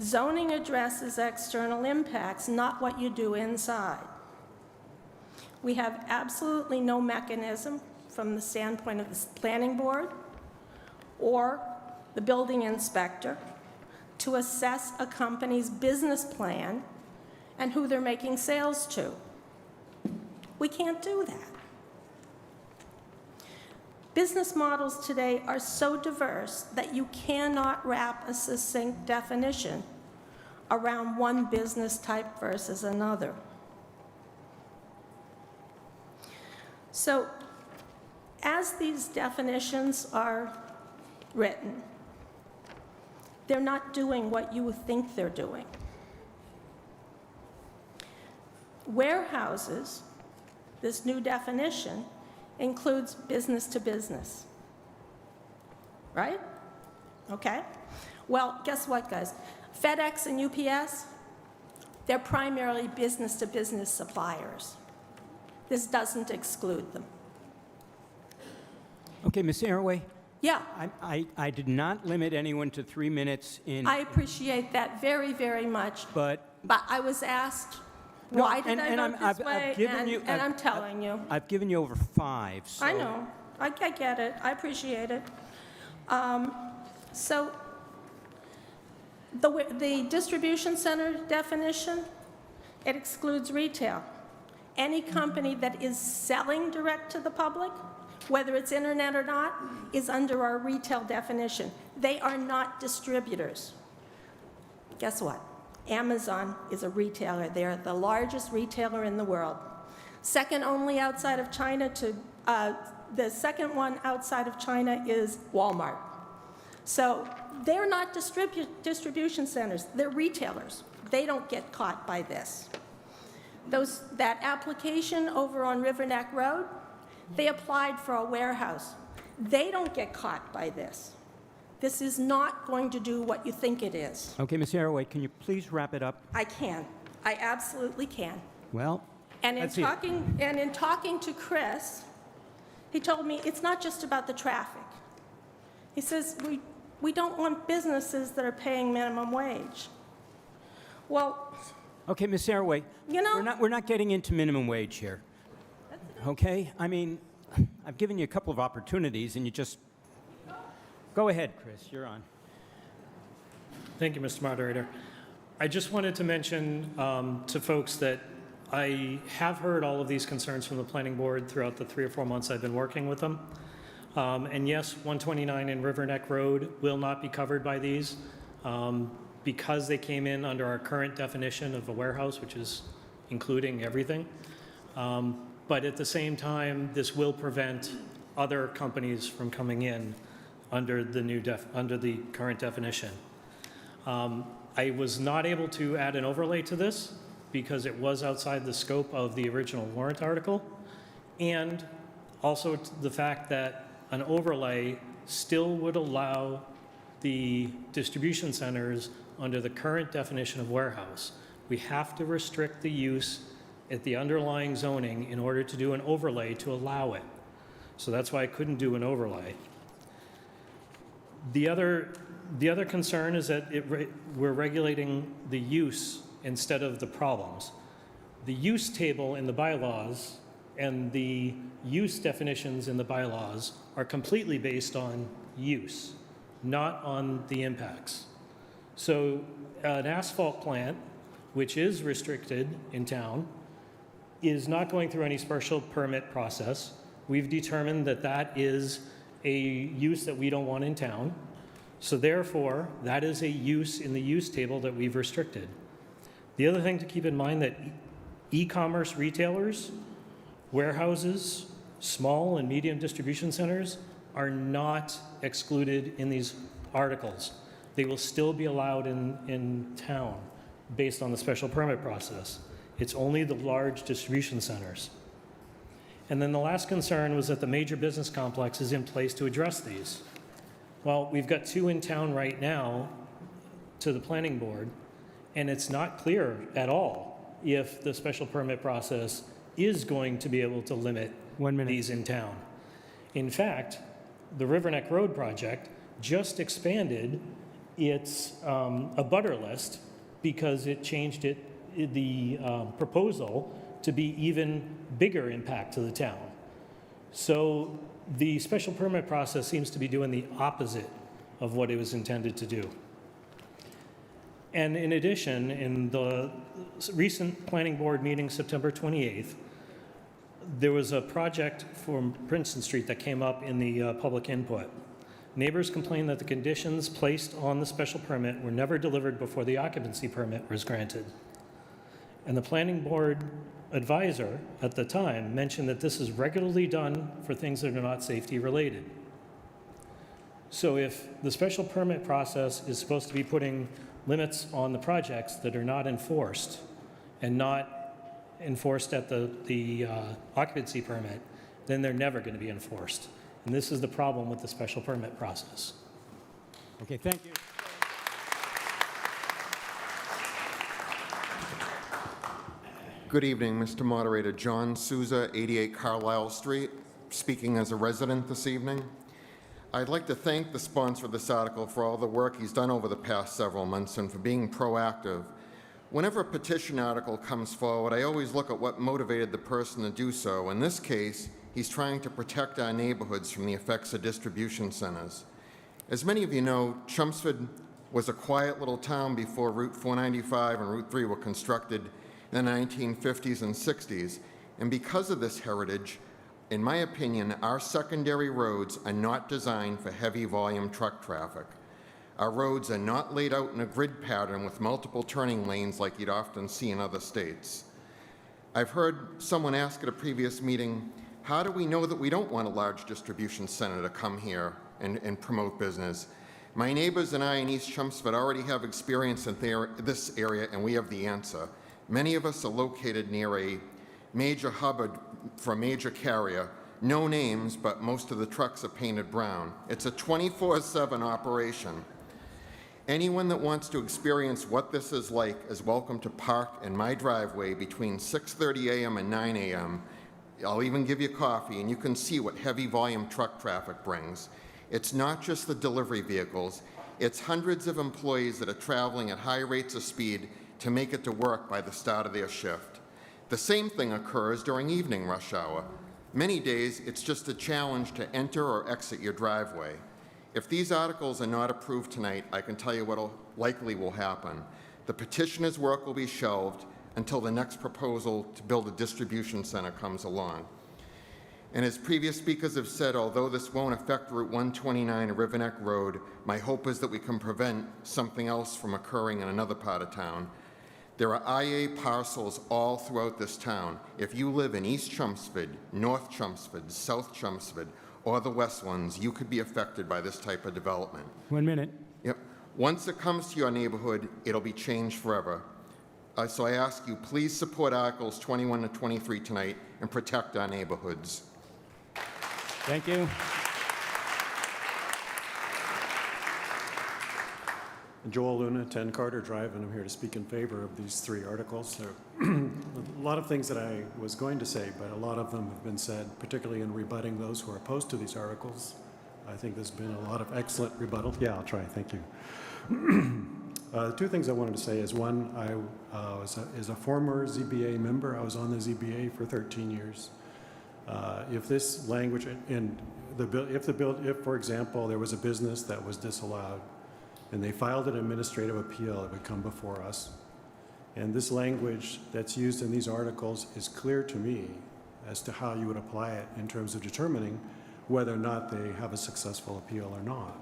Zoning addresses external impacts, not what you do inside. We have absolutely no mechanism from the standpoint of the planning board or the building inspector to assess a company's business plan and who they're making sales to. We can't do that. Business models today are so diverse that you cannot wrap a succinct definition around one business type versus another. So, as these definitions are written, they're not doing what you would think they're doing. Warehouses, this new definition, includes business to business. Right? Okay. Well, guess what, guys? FedEx and UPS, they're primarily business to business suppliers. This doesn't exclude them. Okay, Ms. Arroway? Yeah. I did not limit anyone to 3 minutes in... I appreciate that very, very much. But I was asked, No, why did I vote I've this way? given you- And I'm telling you. I've given you over 5, so... I know. I get it. I appreciate it. So the distribution center definition, it excludes retail. Any company that is selling direct to the public, whether it's internet or not, is under our retail definition. They are not distributors. Guess what? Amazon is a retailer. They're the largest retailer in the world. Second only outside of China to, the second one outside of China is Walmart. So they're not distribution centers, they're retailers. They don't get caught by this. That application over on River Neck Road, they applied for a warehouse. They don't get caught by this. This is not going to do what you think it is. Okay, Ms. Arroway, can you please wrap it up? I can. I absolutely can. Well, And in let's hear it. talking to Chris, he told me it's not just about the traffic. He says, we don't want businesses that are paying minimum wage. Well, Okay, Ms. Arroway, you know, we're not getting into minimum wage here. Okay? I mean, I've given you a couple of opportunities, and you just... Go ahead, Chris, you're on. Thank you, Mr. Moderator. I just wanted to mention to folks that I have heard all of these concerns from the planning board throughout the 3 or 4 months I've been working with them. And yes, 129 and River Neck Road will not be covered by these because they came in under our current definition of a warehouse, which is including everything. But at the same time, this will prevent other companies from coming in under the current definition. I was not able to add an overlay to this because it was outside the scope of the original warrant article, and also the fact that an overlay still would allow the distribution centers under the current definition of warehouse. We have to restrict the use at the underlying zoning in order to do an overlay to allow it. So that's why I couldn't do an overlay. The other concern is that we're regulating the use instead of the problems. The use table in the bylaws and the use definitions in the bylaws are completely based on use, not on the impacts. So an asphalt plant, which is restricted in town, is not going through any special permit process. We've determined that that is a use that we don't want in town. So therefore, that is a use in the use table that we've restricted. The other thing to keep in mind that e-commerce retailers, warehouses, small and medium distribution centers are not excluded in these articles. They will still be allowed in town based on the special permit process. It's only the large distribution centers. And then the last concern was that the major business complex is in place to address these. Well, we've got 2 in town right now, to the planning board, and it's not clear at all if the special permit process is going to be able to limit these in town. In fact, the Riverneck Road project just expanded its abutter list because it changed the proposal to be even bigger impact to the town. So the special permit process seems to be doing the opposite of what it was intended to do. And in addition, in the recent planning board meeting, September 28th, there was a project from Princeton Street that came up in the public input. Neighbors complained that the conditions placed on the special permit were never delivered before the occupancy permit was granted. And the planning board advisor at the time mentioned that this is regularly done for things that are not safety related. So if the special permit process is supposed to be putting limits on the projects that are not enforced and not enforced at the occupancy permit, then they're never going to be enforced. And this is the problem with the special permit process. Okay, thank you. Good evening, Mr. Moderator. John Souza, 88 Carlisle Street, speaking as a resident this evening. I'd like to thank the sponsor of this article for all the work he's done over the past several months and for being proactive. Whenever a petition article comes forward, I always look at what motivated the person to do so. In this case, he's trying to protect our neighborhoods from the effects of distribution centers. As many of you know, Chelmsford was a quiet little town before Route 495 and Route 3 were constructed in the 1950s and 60s. And because of this heritage, in my opinion, our secondary roads are not designed for heavy volume truck traffic. Our roads are not laid out in a grid pattern with multiple turning lanes like you'd often see in other states. I've heard someone ask at a previous meeting, how do we know that we don't want a large distribution center to come here and promote business? My neighbors and I in East Chelmsford already have experience in this area, and we have the answer. Many of us are located near a major hub for a major carrier. No names, but most of the trucks are painted brown. It's a 24/7 operation. Anyone that wants to experience what this is like is welcome to park in my driveway between 6:30 a.m. and 9 a.m. I'll even give you coffee, and you can see what heavy volume truck traffic brings. It's not just the delivery vehicles. It's hundreds of employees that are traveling at high rates of speed to make it to work by the start of their shift. The same thing occurs during evening rush hour. Many days, it's just a challenge to enter or exit your driveway. If these articles are not approved tonight, I can tell you what likely will happen. The petitioner's work will be shelved until the next proposal to build a distribution center comes along. And as previous speakers have said, although this won't affect Route 129 or Riverneck Road, my hope is that we can prevent something else from occurring in another part of town. There are IA parcels all throughout this town. If you live in East Chelmsford, North Chelmsford, South Chelmsford, or the Westlands, you could be affected by this type of development. 1 minute. Yep. Once it comes to your neighborhood, it'll be changed forever. So I ask you, please support Articles 21 to 23 tonight and protect our neighborhoods. Thank you. Joel Luna, 10 Carter Drive, and I'm here to speak in favor of these three articles. There are a lot of things that I was going to say, but a lot of them have been said, particularly in rebutting those who are opposed to these articles. I think there's been a lot of excellent rebuttal. Yeah, I'll try. Thank you. Two things I wanted to say is, one, I was a former ZBA member. I was on the ZBA for 13 years. If this language in the bill, if, for example, there was a business that was disallowed, and they filed an administrative appeal, it would come before us. And this language that's used in these articles is clear to me as to how you would apply it in terms of determining whether or not they have a successful appeal or not.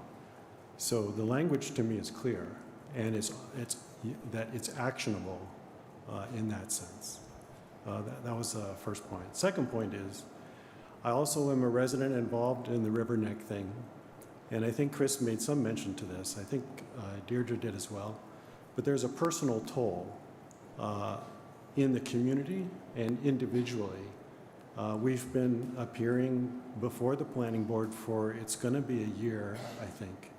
So the language to me is clear, and it's actionable in that sense. That was the first point. Second point is, I also am a resident involved in the Riverneck thing. And I think Chris made some mention to this. I think Deirdre did as well. But there's a personal toll in the community and individually. We've been appearing before the planning board for, it's going to be a year, I think.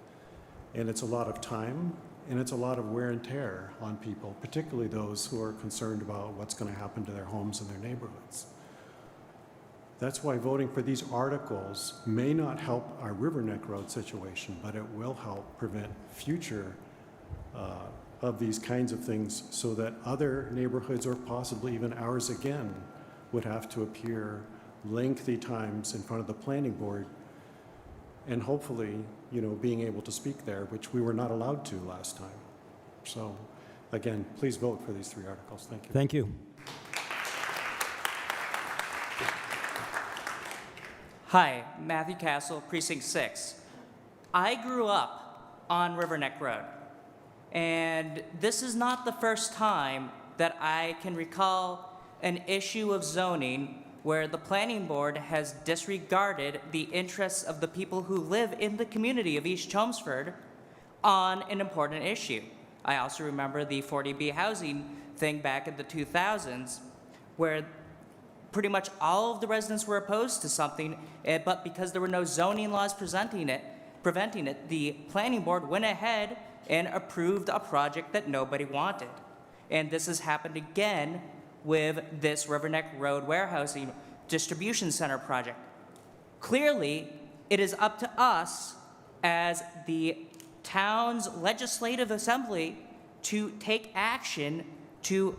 And it's a lot of time And it's a lot of wear and tear on people, particularly those who are concerned about what's going to happen to their homes and their neighborhoods. That's why voting for these articles may not help our River Neck Road situation, but it will help prevent future of these kinds of things so that other neighborhoods, or possibly even ours again, would have to appear lengthy times in front of the planning board and hopefully, being able to speak there, which we were not allowed to last time. So again, please vote for these 3 articles. Thank you. Thank you. Hi, Matthew Castle, Precinct 6. I grew up on River Neck Road, and this is not the first time that I can recall an issue of zoning where the planning board has disregarded the interests of the people who live in the community of East Chelmsford on an important issue. I also remember the 40B housing thing back in the 2000s, where pretty much all of the residents were opposed to something, but because there were no zoning laws preventing it, the planning board went ahead and approved a project that nobody wanted. And this has happened again with this River Neck Road warehousing distribution center project. Clearly, it is up to us as the town's legislative assembly to take action to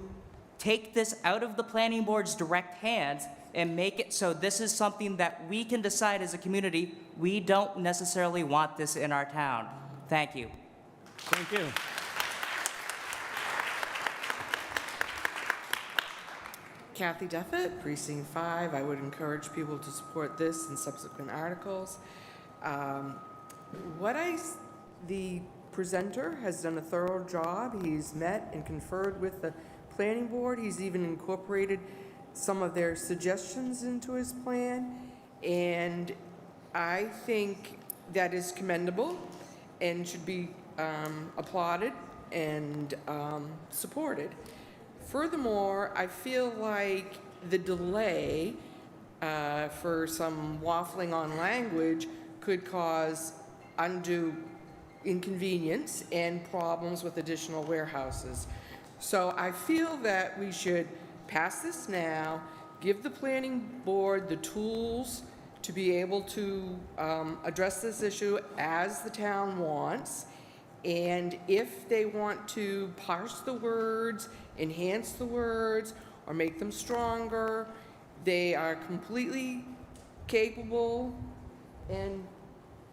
take this out of the planning board's direct hands and make it so this is something that we can decide as a community. We don't necessarily want this in our town. Thank you. Thank you. Kathy Duffett, Precinct 5. I would encourage people to support this and subsequent articles. The presenter has done a thorough job. He's met and conferred with the planning board. He's even incorporated some of their suggestions into his plan. And I think that is commendable and should be applauded and supported. Furthermore, I feel like the delay for some waffling on language could cause undue inconvenience and problems with additional warehouses. So I feel that we should pass this now, give the planning board the tools to be able to address this issue as the town wants. And if they want to parse the words, enhance the words, or make them stronger, they are completely capable and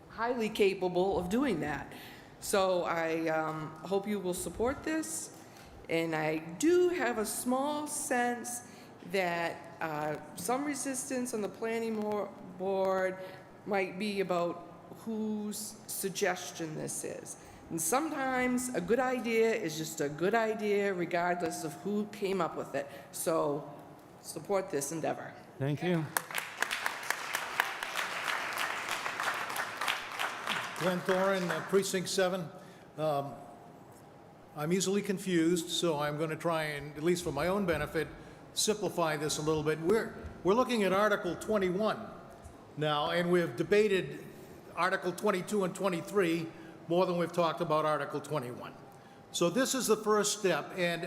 highly capable of doing that. So I hope you will support this. And I do have a small sense that some resistance on the planning board might be about whose suggestion this is. And sometimes a good idea is just a good idea regardless of who came up with it. So support this endeavor. Thank you. Glenn Thorin, Precinct 7. I'm easily confused, so I'm going to try and, at least for my own benefit, simplify this a little bit. We're looking at Article 21 now, and we've debated Article 22 and 23 more than we've talked about Article 21. So this is the first step, and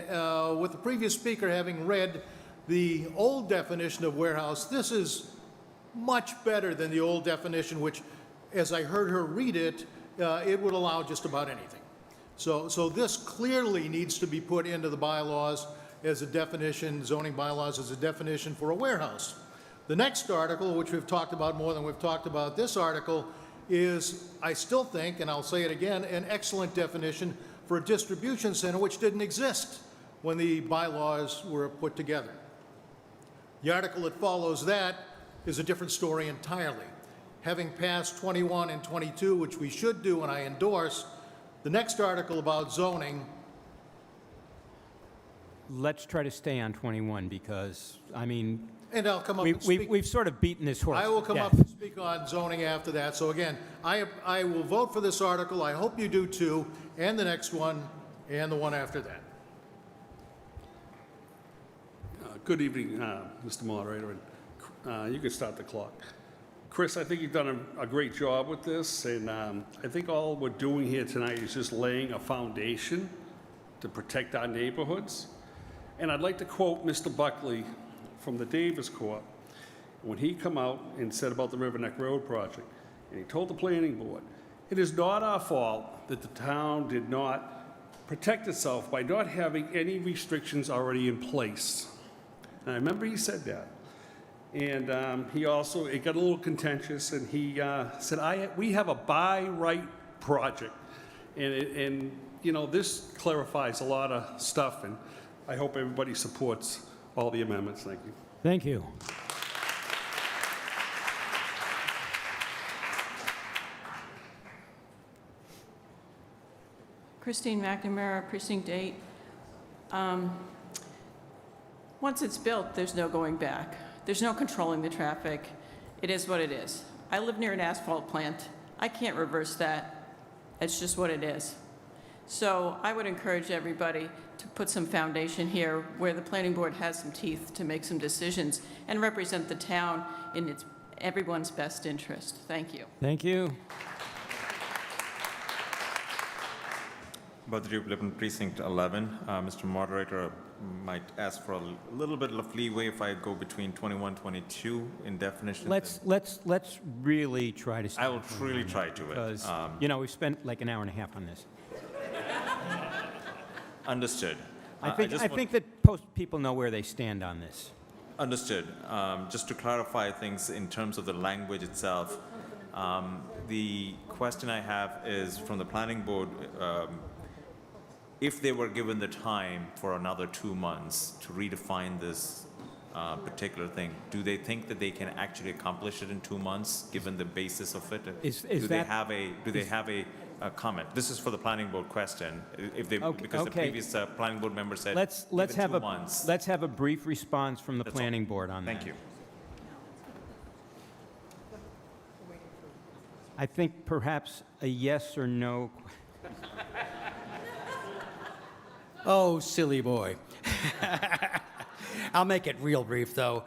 with the previous speaker having read the old definition of warehouse, this is much better than the old definition, which, as I heard her read it, it would allow just about anything. So this clearly needs to be put into the bylaws as a definition, zoning bylaws as a definition for a warehouse. The next article, which we've talked about more than we've talked about this article, is, I still think, and I'll say it again, an excellent definition for a distribution center which didn't exist when the bylaws were put together. The article that follows that is a different story entirely. Having passed 21 and 22, which we should do and I endorse, the next article about zoning. Let's try to stay on 21 because, I mean, And I'll come up and speak. we've sort of beaten this horse. I will come up and speak on zoning after that. So again, I will vote for this article. I hope you do too, and the next one, and the one after that. Good evening, Mr. Moderator, and you can start the clock. Chris, I think you've done a great job with this, and I think all we're doing here tonight is just laying a foundation to protect our neighborhoods. And I'd like to quote Mr. Buckley from the Davis Court when he come out and said about the River Neck Road project, and he told the planning board, "It is not our fault that the town did not protect itself by not having any restrictions already in place." And I remember he said that. And he also, it got a little contentious, and he said, we have a by right project. And you know, this clarifies a lot of stuff, and I hope everybody supports all the amendments. Thank you. Thank you. Christine McNamara, Precinct 8. Once it's built, there's no going back. There's no controlling the traffic. It is what it is. I live near an asphalt plant. I can't reverse that. It's just what it is. So I would encourage everybody to put some foundation here where the planning board has some teeth to make some decisions and represent the town in everyone's best interest. Thank you. Thank you. Badri Uplippan, Precinct 11. Mr. Moderator, might ask for a little bit of leeway if I go between 21, 22 in definitions. Let's really try to. I will truly try to. Because, you know, we've spent like an hour and a half on this. Understood. I think that people know where they stand on this. Understood. Just to clarify things in terms of the language itself, the question I have is from the planning board, if they were given the time for another 2 months to redefine this particular thing, do they think that they can actually accomplish it in 2 months, given the basis of it? Do they have a comment? This is for the planning board question. If they, because the previous planning board member said let's have a brief response from the planning board on that. Thank you. I think perhaps a yes or no. Oh, silly boy. I'll make it real brief, though.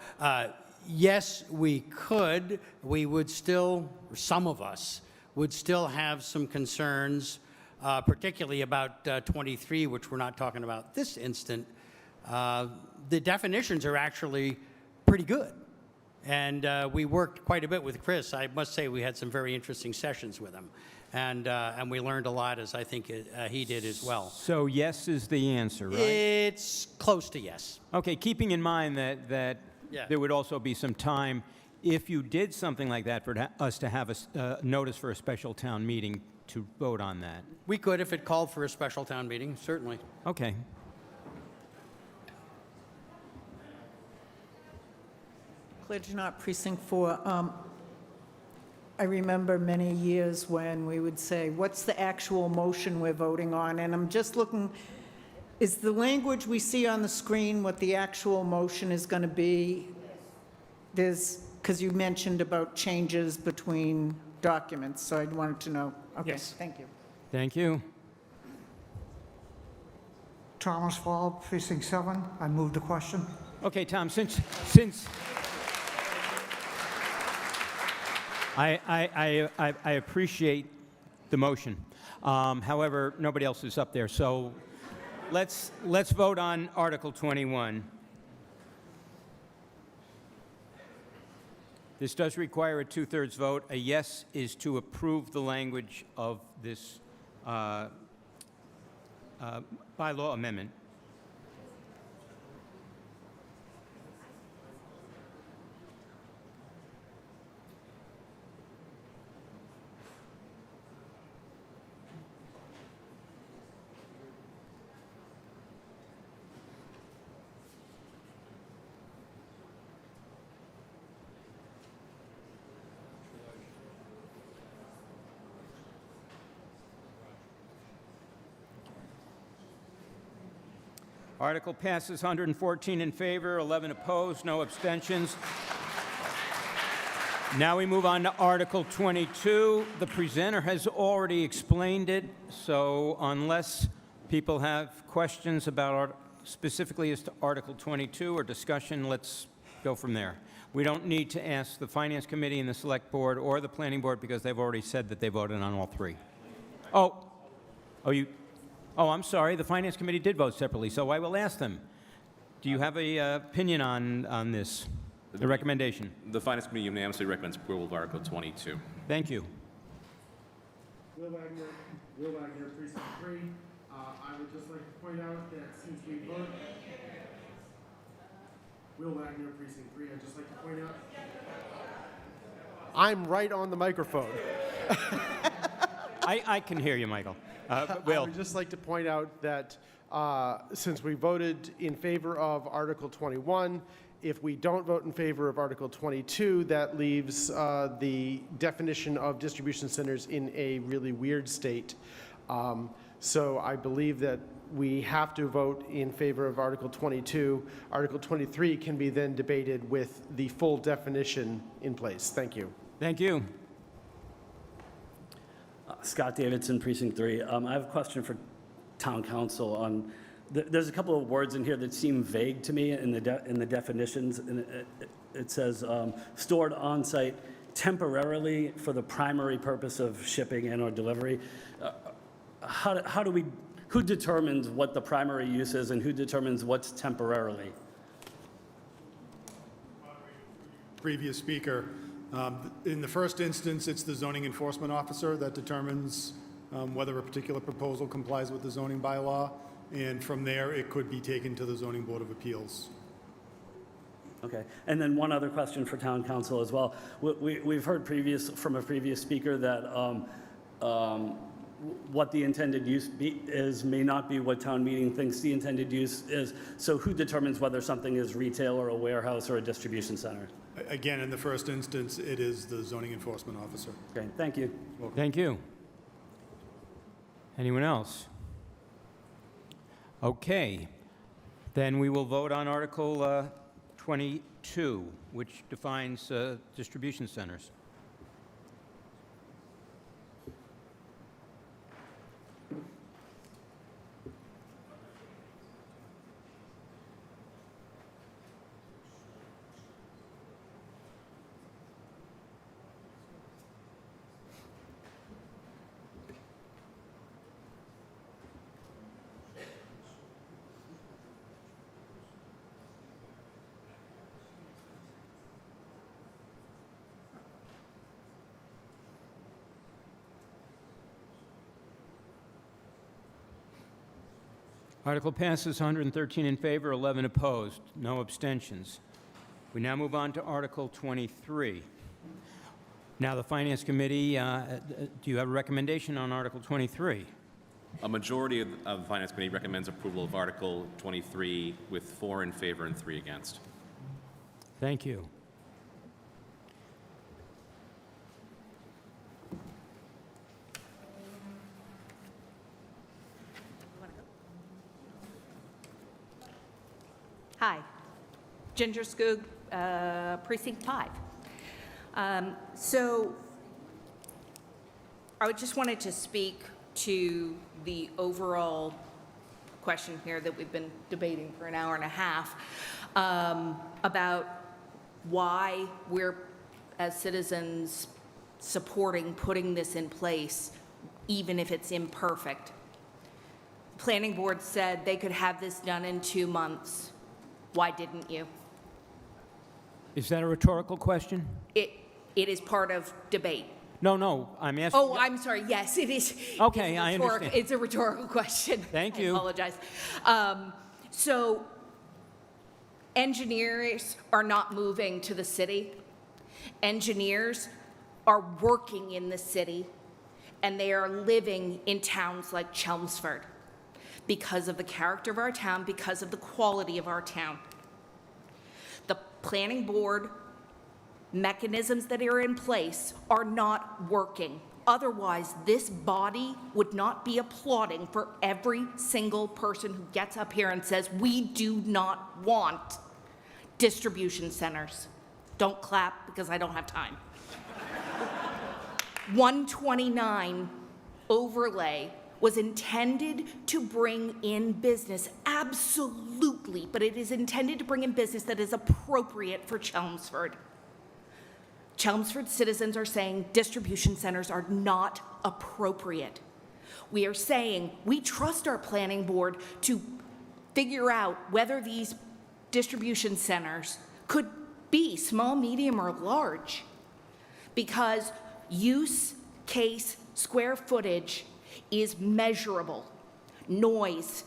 Yes, we could. We would still, some of us, would still have some concerns, particularly about 23, which we're not talking about this instant. The definitions are actually pretty good. And we worked quite a bit with Chris. I must say we had some very interesting sessions with him. And we learned a lot, as I think he did as well. So yes is the answer, right? It's close to yes. Okay, keeping in mind that there would also be some time if you did something like that for us to have a notice for a special town meeting to vote on that. We could if it called for a special town meeting, certainly. Okay. Claire Janot, Precinct 4. I remember many years when we would say, what's the actual motion we're voting on? And I'm just looking, is the language we see on the screen what the actual motion is going to be? Because you mentioned about changes between documents, so I wanted to know. Okay, yes. Thank you. Thank you. Thomas Fall, Precinct 7. I move the question. Okay, Tom, since I appreciate the motion. However, nobody else is up there, so let's vote on Article 21. This does require a 2/3 vote. A yes is to approve the language of this bylaw amendment. Article passes 114 in favor, 11 opposed, no abstentions. Now we move on to Article 22. The presenter has already explained it, so unless people have questions about specifically as to Article 22 or discussion, let's go from there. We don't need to ask the Finance Committee and the Select Board or the Planning Board because they've already said that they voted on all three. Oh, I'm sorry, the Finance Committee did vote separately, so I will ask them. Do you have a opinion on this, the recommendation? The Finance Committee unanimously recommends approval of Article 22. Thank you. Will Wagner, Precinct 3. I would just like to point out that since we voted... Will Wagner, Precinct 3. I'd just like to point out... I'm right on the microphone. I can hear you, Michael. I would just like to point out that since we voted in favor of Article 21, if we don't vote in favor of Article 22, that leaves the definition of distribution centers in a really weird state. So I believe that we have to vote in favor of Article 22. Article 23 can be then debated with the full definition in place. Thank you. Thank you. Scott Davidson, Precinct 3. I have a question for Town Council on, there's a couple of words in here that seem vague to me in the definitions. And it says stored on-site temporarily for the primary purpose of shipping and or delivery. Who determines what the primary use is and who determines what's temporarily? Previous speaker. In the first instance, it's the zoning enforcement officer that determines whether a particular proposal complies with the zoning bylaw, and from there, it could be taken to the Zoning Board of Appeals. Okay, and then one other question for Town Council as well. We've heard from a previous speaker that what the intended use is may not be what town meeting thinks the intended use is. So who determines whether something is retail or a warehouse or a distribution center? Again, in the first instance, it is the zoning enforcement officer. Okay, thank you. Thank you. Anyone else? Okay, then we will vote on Article 22, which defines distribution centers. Article passes 113 in favor, 11 opposed, no abstentions. We now move on to Article 23. Now, the Finance Committee, do you have a recommendation on Article 23? A majority of the Finance Committee recommends approval of Article 23 with 4 in favor and 3 against. Thank you. Hi, Ginger Skoog, Precinct 5. So I just wanted to speak to the overall question here that we've been debating for an hour and a half about why we're, as citizens, supporting putting this in place, even if it's imperfect. Planning Board said they could have this done in 2 months. Why didn't you? Is that a rhetorical question? It is part of debate. No, I'm asking. Oh, I'm sorry. Yes, it is. Okay, I understand. It's a rhetorical question. Thank you. I apologize. So engineers are not moving to the city. Engineers are working in the city, and they are living in towns like Chelmsford because of the character of our town, because of the quality of our town. The Planning Board mechanisms that are in place are not working. Otherwise, this body would not be applauding for every single person who gets up here and says, we do not want distribution centers. Don't clap because I don't have time. 129 overlay was intended to bring in business, absolutely, but it is intended to bring in business that is appropriate for Chelmsford. Chelmsford citizens are saying distribution centers are not appropriate. We are saying we trust our planning board to figure out whether these distribution centers could be small, medium, or large, because use case square footage is measurable. Noise,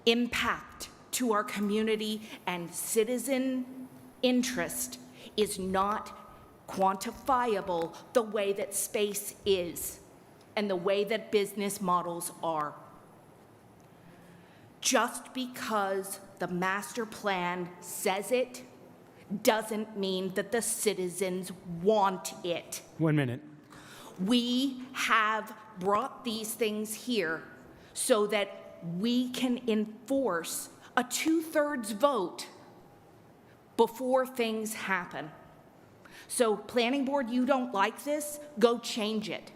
impact to our community, and citizen interest is not quantifiable the way that space is and the way that business models are. Just because the master plan says it doesn't mean that the citizens want it. 1 minute. We have brought these things here so that we can enforce a 2/3 vote before things happen. So, planning board, you don't like this? Go change it.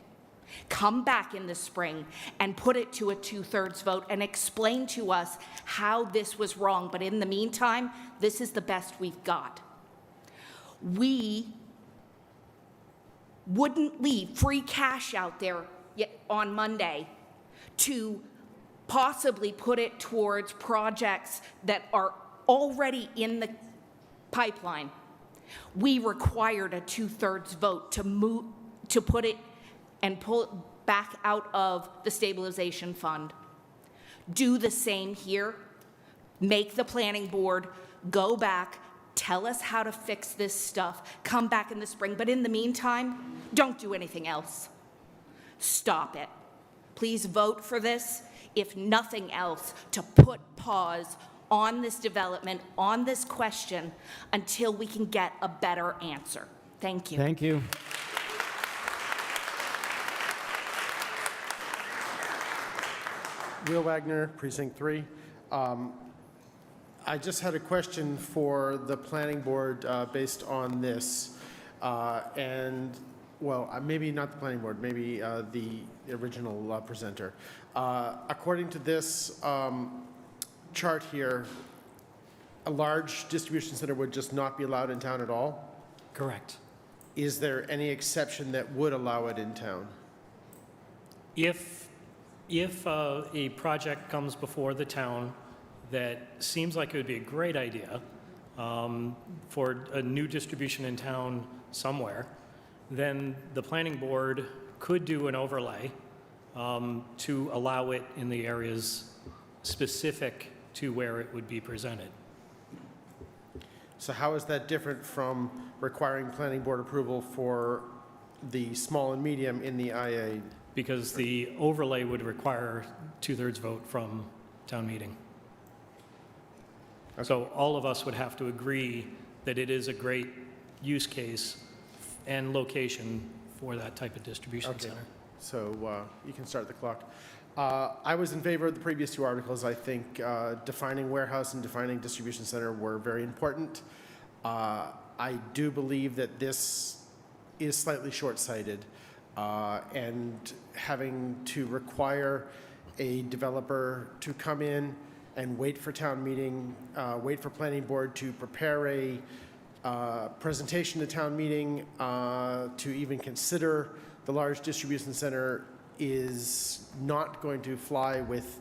Come back in the spring and put it to a 2/3 vote and explain to us how this was wrong. But in the meantime, this is the best we've got. We wouldn't leave free cash out there on Monday to possibly put it towards projects that are already in the pipeline. We required a 2/3 vote to put it and pull it back out of the stabilization fund. Do the same here. Make the planning board go back, tell us how to fix this stuff, come back in the spring. But in the meantime, don't do anything else. Stop it. Please vote for this, if nothing else, to put pause on this development, on this question, until we can get a better answer. Thank you. Thank you. Will Wagner, Precinct 3. I just had a question for the planning board based on this. Maybe not the planning board, maybe the original presenter. According to this chart here, a large distribution center would just not be allowed in town at all? Correct. Is there any exception that would allow it in town? If a project comes before the town that seems like it would be a great idea for a new distribution in town somewhere, then the planning board could do an overlay to allow it in the areas specific to where it would be presented. So how is that different from requiring planning board approval for the small and medium in the IA? Because the overlay would require 2/3 vote from town meeting. Okay. So all of us would have to agree that it is a great use case and location for that type of distribution center. So you can start the clock. I was in favor of the previous two articles. I think defining warehouse and defining distribution center were very important. I do believe that this is slightly short-sighted, and having to require a developer to come in and wait for town meeting, wait for planning board to prepare a presentation to town meeting to even consider the large distribution center is not going to fly with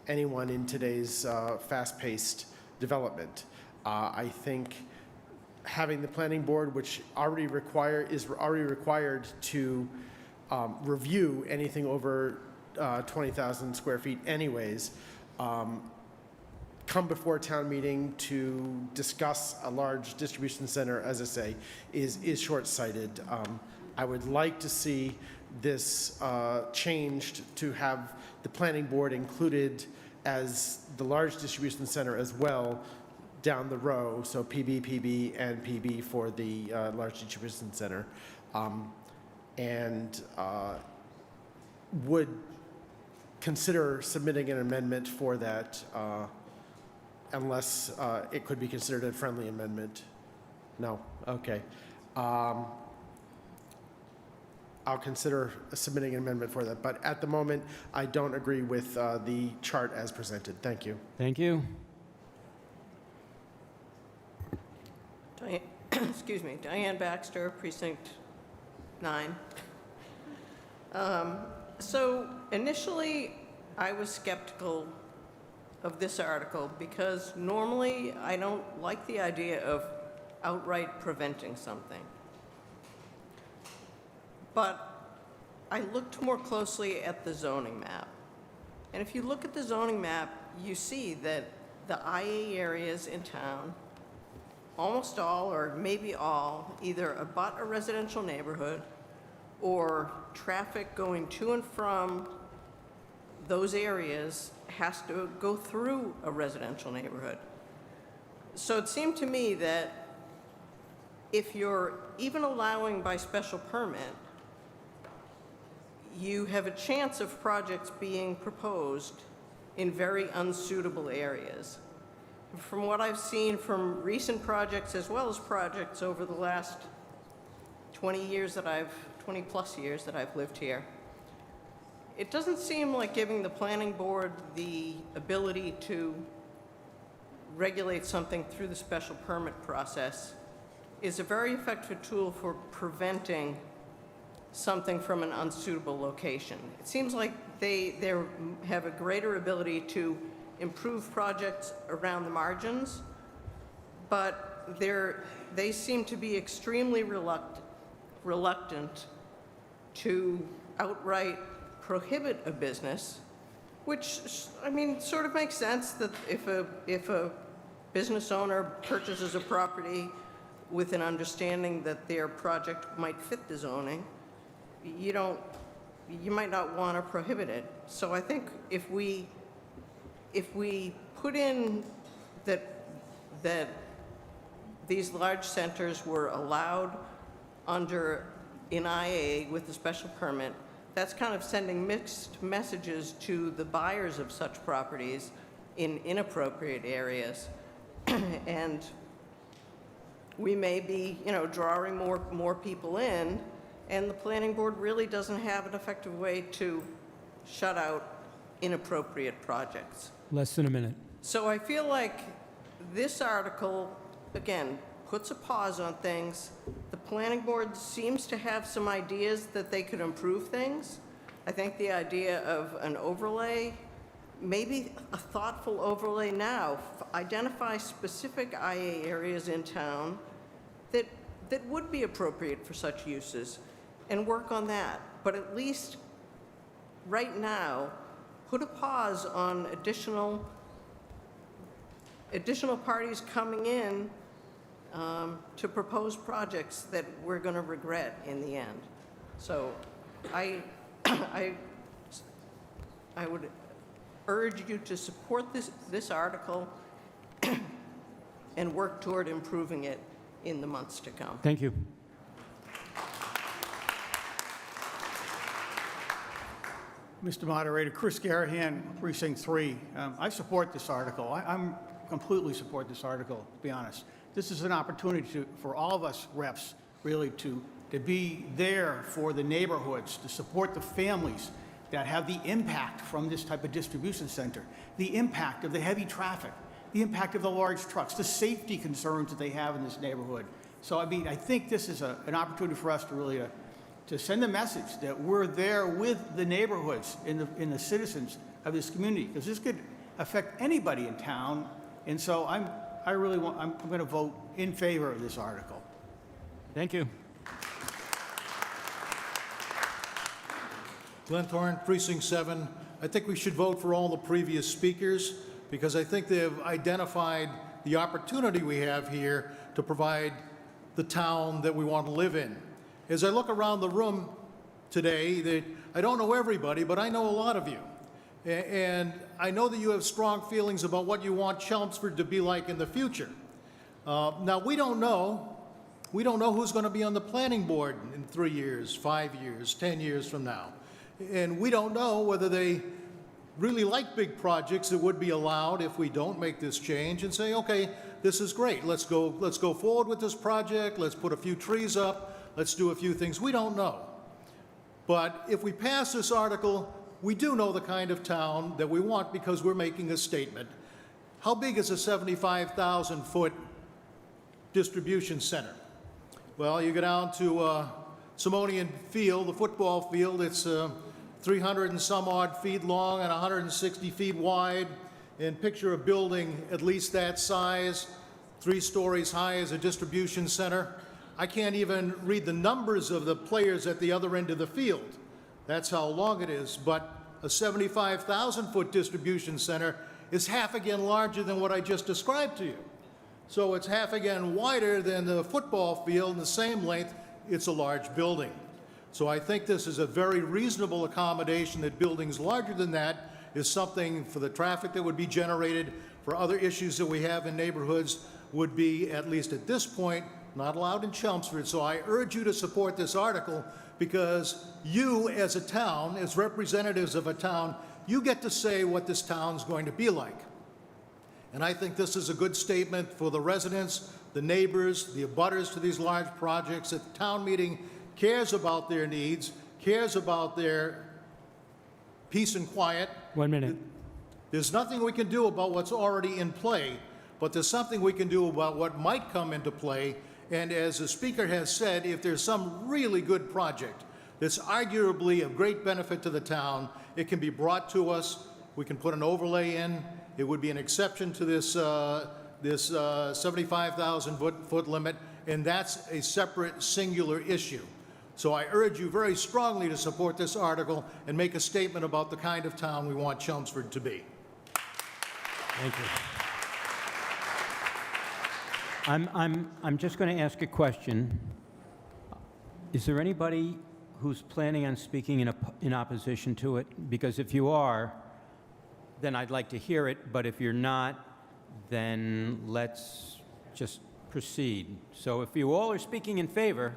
anyone in today's fast-paced development. I think having the planning board, which is already required to review anything over 20,000 square feet anyways, come before town meeting to discuss a large distribution center, as I say, is short-sighted. I would like to see this changed to have the planning board included as the large distribution center as well down the row, so PB, PB, and PB for the large distribution center. Would consider submitting an amendment for that unless it could be considered a friendly amendment. No? Okay. I'll consider submitting an amendment for that. But at the moment, I don't agree with the chart as presented. Thank you. Thank you. Excuse me, Diane Baxter, Precinct 9. So initially, I was skeptical of this article because normally I don't like the idea of outright preventing something. But I looked more closely at the zoning map. And if you look at the zoning map, you see that the IA areas in town, almost all, or maybe all, either abut a residential neighborhood or traffic going to and from those areas has to go through a residential neighborhood. So it seemed to me that if you're even allowing by special permit, you have a chance of projects being proposed in very unsuitable areas. From what I've seen from recent projects as well as projects over the last 20 plus years that I've lived here, it doesn't seem like giving the planning board the ability to regulate something through the special permit process is a very effective tool for preventing something from an unsuitable location. It seems like they have a greater ability to improve projects around the margins, but they seem to be extremely reluctant to outright prohibit a business, which, I mean, sort of makes sense that if a business owner purchases a property with an understanding that their project might fit the zoning, you might not want to prohibit it. So I think if we put in that these large centers were allowed under in IA with a special permit, that's kind of sending mixed messages to the buyers of such properties in inappropriate areas. And we may be, drawing more people in, and the planning board really doesn't have an effective way to shut out inappropriate projects. Less than a minute. So I feel like this article, again, puts a pause on things. The planning board seems to have some ideas that they could improve things. I think the idea of an overlay, maybe a thoughtful overlay now, identify specific IA areas in town that would be appropriate for such uses, and work on that. But at least right now, put a pause on additional parties coming in to propose projects that we're going to regret in the end. So I would urge you to support this article and work toward improving it in the months to come. Thank you. Mr. Moderator, Chris Garahan, Precinct 3. I support this article. I'm completely support this article, to be honest. This is an opportunity for all of us reps really to be there for the neighborhoods, to support the families that have the impact from this type of distribution center, the impact of the heavy traffic, the impact of the large trucks, the safety concerns that they have in this neighborhood. So, I mean, I think this is an opportunity for us to really to send a message that we're there with the neighborhoods in the citizens of this community, because this could affect anybody in town. And so I'm going to vote in favor of this article. Thank you. Glenn Thorne, Precinct 7. I think we should vote for all the previous speakers because I think they've identified the opportunity we have here to provide the town that we want to live in. As I look around the room today, I don't know everybody, but I know a lot of you. And I know that you have strong feelings about what you want Chelmsford to be like in the future. Now, we don't know who's going to be on the planning board in 3 years, 5 years, 10 years from now. And we don't know whether they really like big projects that would be allowed if we don't make this change and say, okay, this is great. Let's go forward with this project. Let's put a few trees up. Let's do a few things. We don't know. But if we pass this article, we do know the kind of town that we want because we're making a statement. How big is a 75,000-foot distribution center? Well, you go down to Simonian Field, the football field. It's 300 and some odd feet long and 160 feet wide. And picture a building at least that size, 3 stories high as a distribution center. I can't even read the numbers of the players at the other end of the field. That's how long it is. But a 75,000-foot distribution center is half again larger than what I just described to you. So it's half again wider than the football field in the same length. It's a large building. So I think this is a very reasonable accommodation that buildings larger than that is something for the traffic that would be generated, for other issues that we have in neighborhoods would be, at least at this point, not allowed in Chelmsford. So I urge you to support this article because you as a town, as representatives of a town, you get to say what this town's going to be like. And I think this is a good statement for the residents, the neighbors, the abutters to these large projects, that the town meeting cares about their needs, cares about their peace and quiet. 1 minute. There's nothing we can do about what's already in play, but there's something we can do about what might come into play. And as the speaker has said, if there's some really good project that's arguably of great benefit to the town, it can be brought to us. We can put an overlay in. It would be an exception to this 75,000-foot limit, and that's a separate, singular issue. So I urge you very strongly to support this article and make a statement about the kind of town we want Chelmsford to be. Thank you. I'm just going to ask a question. Is there anybody who's planning on speaking in opposition to it? Because if you are, then I'd like to hear it, but if you're not, then let's just proceed. So if you all are speaking in favor,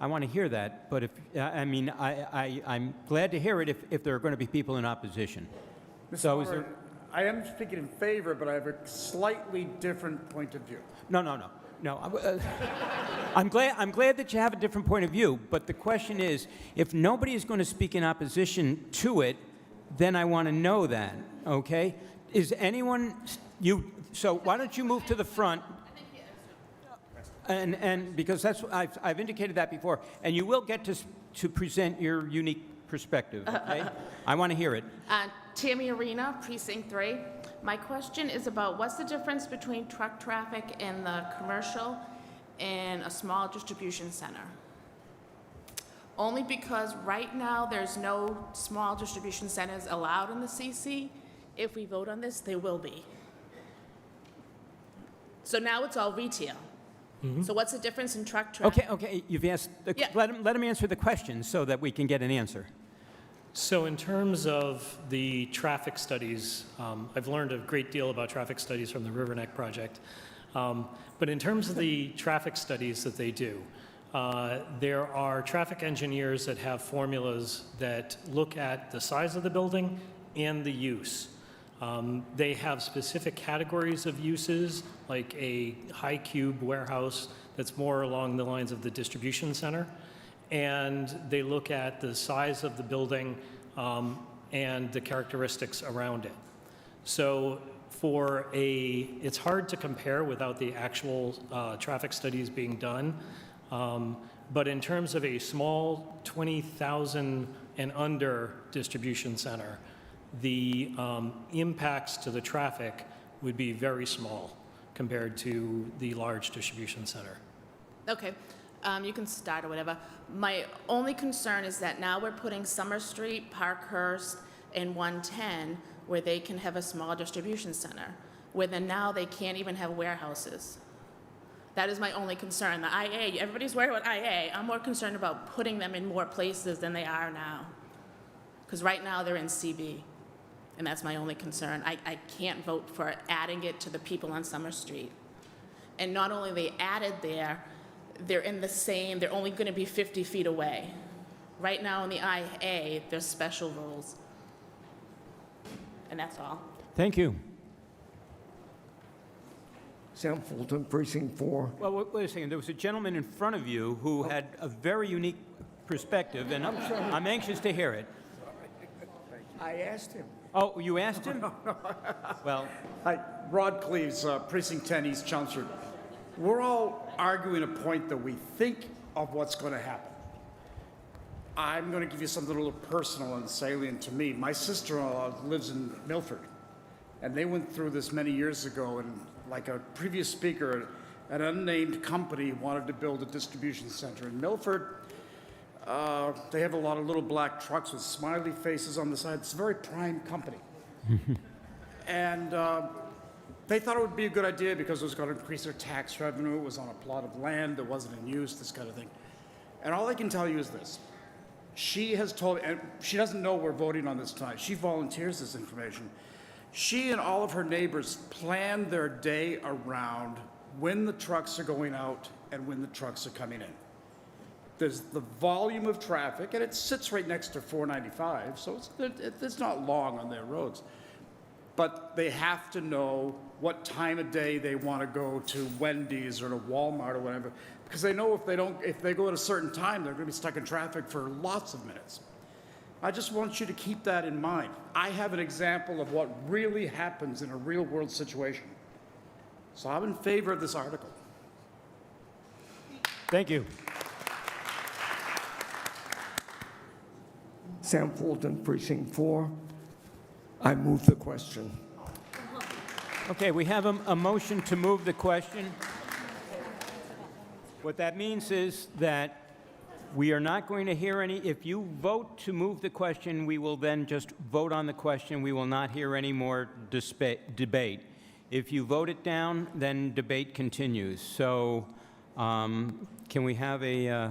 I want to hear that, but if, I'm glad to hear it if there are going to be people in opposition. So is there... I am speaking in favor, but I have a slightly different point of view. No. I'm glad that you have a different point of view, but the question is, if nobody is going to speak in opposition to it, then I want to know that, okay? Is anyone, so why don't you move to the front? And because that's, I've indicated that before, and you will get to present your unique perspective, okay? I want to hear it. Tammy Arena, Precinct 3. My question is about what's the difference between truck traffic in the commercial and a small distribution center? Only because right now there's no small distribution centers allowed in the CC. If we vote on this, there will be. So now it's all retail. So what's the difference in truck traffic? Okay, you've asked, Yeah. let him answer the question so that we can get an answer. So in terms of the traffic studies, I've learned a great deal about traffic studies from the Riverneck project. But in terms of the traffic studies that they do, there are traffic engineers that have formulas that look at the size of the building and the use. They have specific categories of uses, like a high cube warehouse that's more along the lines of the distribution center. And they look at the size of the building and the characteristics around it. So it's hard to compare without the actual traffic studies being done. But in terms of a small 20,000 and under distribution center, the impacts to the traffic would be very small compared to the large distribution center. Okay. You can start or whatever. My only concern is that now we're putting Summer Street, Parkhurst, and 110 where they can have a small distribution center, where then now they can't even have warehouses. That is my only concern. The IA, everybody's worried about IA. I'm more concerned about putting them in more places than they are now. Because right now they're in CB, and that's my only concern. I can't vote for adding it to the people on Summer Street. And not only are they added there, they're in the same, they're only going to be 50 feet away. Right now in the IA, there's special rules. And that's all. Thank you. Sam Fulton, Precinct 4. Well, wait a second. There was a gentleman in front of you who had a very unique perspective, and I'm anxious to hear it. I asked him. Oh, you asked him? Well, Hi, Rod Cleves, Precinct 10, East Chelmsford. We're all arguing a point that we think of what's going to happen. I'm going to give you something a little personal and salient to me. My sister-in-law lives in Milford, and they went through this many years ago, and like a previous speaker, an unnamed company wanted to build a distribution center in Milford. They have a lot of little black trucks with smiley faces on the side. It's a very prime company. And they thought it would be a good idea because it was going to increase their tax revenue. It was on a plot of land that wasn't in use, this kind of thing. And all I can tell you is this. She has told, and she doesn't know we're voting on this tonight. She volunteers this information. She and all of her neighbors plan their day around when the trucks are going out and when the trucks are coming in. There's the volume of traffic, and it sits right next to 495, so it's not long on their roads. But they have to know what time of day they want to go to Wendy's or to Walmart or whatever, because they know if they go at a certain time, they're going to be stuck in traffic for lots of minutes. I just want you to keep that in mind. I have an example of what really happens in a real-world situation. So I'm in favor of this article. thank you. Sam Fulton, Precinct 4. I move the question. Okay, we have a motion to move the question. What that means is that we are not going to hear any, if you vote to move the question, we will then just vote on the question. We will not hear any more debate. If you vote it down, then debate continues. So can we have a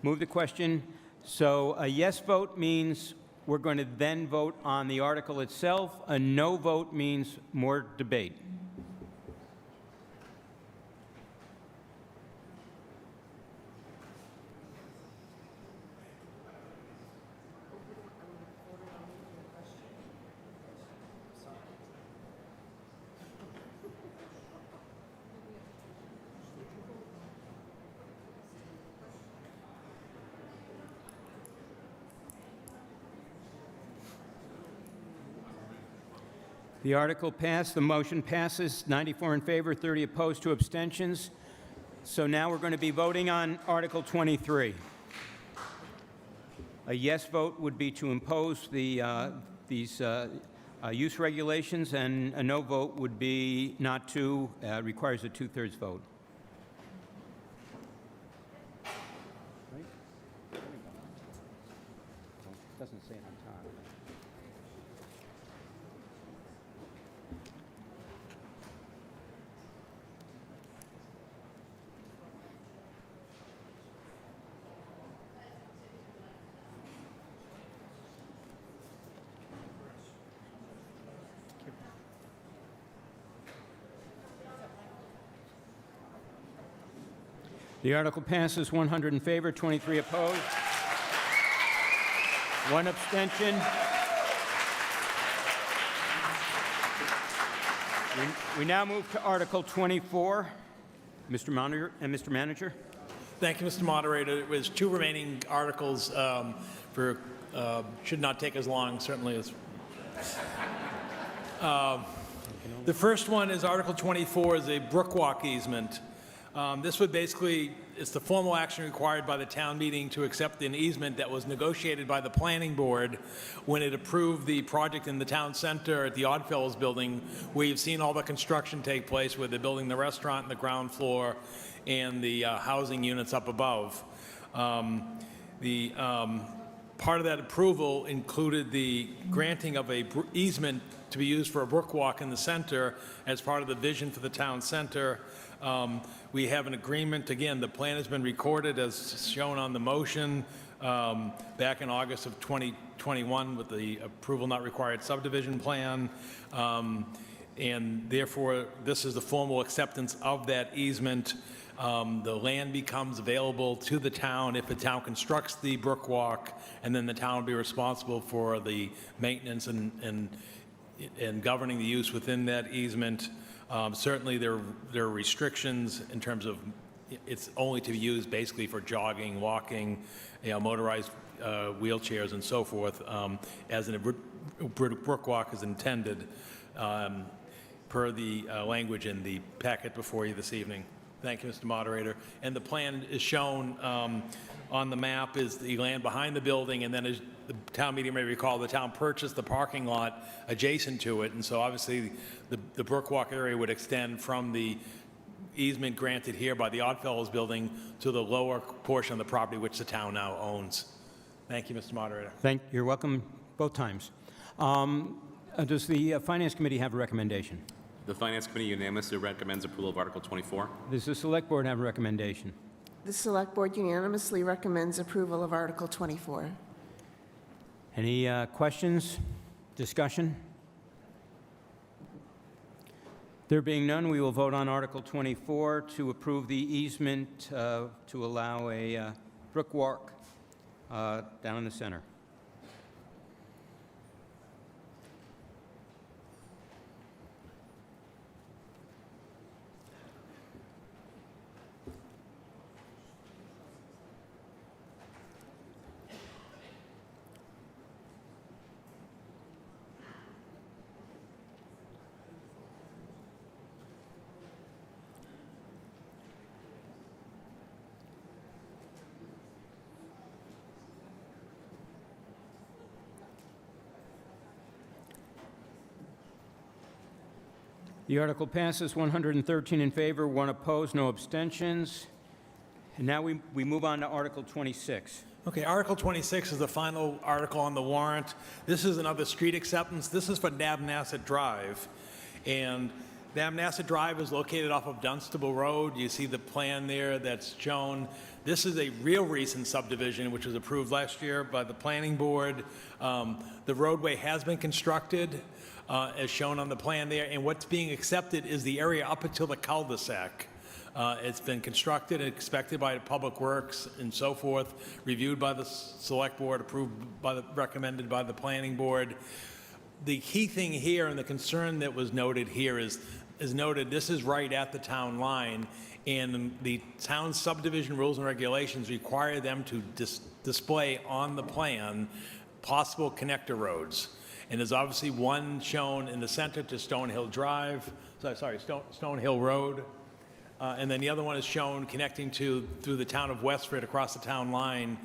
move the question? So a yes vote means we're going to then vote on the article itself. A no vote means more debate. The article passed. The motion passes. 94 in favor, 30 opposed, 2 abstentions. So now we're going to be voting on Article 23. A yes vote would be to impose these use regulations, and a no vote would be not to, requires a 2/3 vote. Doesn't say it on top. The article passes 100 in favor, 23 opposed, 1 abstention. We now move to Article 24. Mr. Monitor and Mr. Manager. Thank you, Mr. Moderator. It was 2 remaining articles should not take as long, certainly as. The first one is Article 24 is a brookwalk easement. This would basically, it's the formal action required by the town meeting to accept an easement that was negotiated by the planning board when it approved the project in the town center at the Oddfellows building, where you've seen all the construction take place, where they're building the restaurant on the ground floor and the housing units up above. Part of that approval included the granting of a easement to be used for a brook walk in the center as part of the vision for the town center. We have an agreement, again, the plan has been recorded as shown on the motion back in August of 2021 with the approval not required subdivision plan. And therefore, this is the formal acceptance of that easement. The land becomes available to the town if the town constructs the brook walk, and then the town will be responsible for the maintenance and governing the use within that easement. Certainly, there are restrictions in terms of it's only to be used basically for jogging, walking, motorized wheelchairs and so forth, as a brick walk is intended, per the language in the packet before you this evening. Thank you, Mr. Moderator. And the plan is shown on the map is the land behind the building, and then as the town meeting may recall, the town purchased the parking lot adjacent to it, and so obviously the brick walk area would extend from the easement granted here by the Oddfellows building to the lower portion of the property which the town now owns. Thank you, Mr. Moderator. You're welcome both times. Does the Finance Committee have a recommendation? The Finance Committee unanimously recommends approval of Article 24. Does the Select Board have a recommendation? The Select Board unanimously recommends approval of Article 24. Any questions, discussion? There being none, we will vote on Article 24 to approve the easement to allow a brick walk down in the center. The article passes 113 in favor, 1 opposed, no abstentions. And now we move on to Article 26. Okay, Article 26 is the final article on the warrant. This is another street acceptance. This is for Nabnasset Drive. And Nabnasset Drive is located off of Dunstable Road. You see the plan there that's shown. This is a real recent subdivision which was approved last year by the Planning Board. The roadway has been constructed, as shown on the plan there, and what's being accepted is the area up until the cul-de-sac. It's been constructed and expected by Public Works and so forth, reviewed by the Select Board, approved by recommended by the Planning Board. The key thing here and the concern that was noted here is noted this is right at the town line, and the town subdivision rules and regulations require them to display on the plan possible connector roads. And there's obviously one shown in the center to Stonehill Road. And then the other one is shown connecting through the town of Westford across the town line.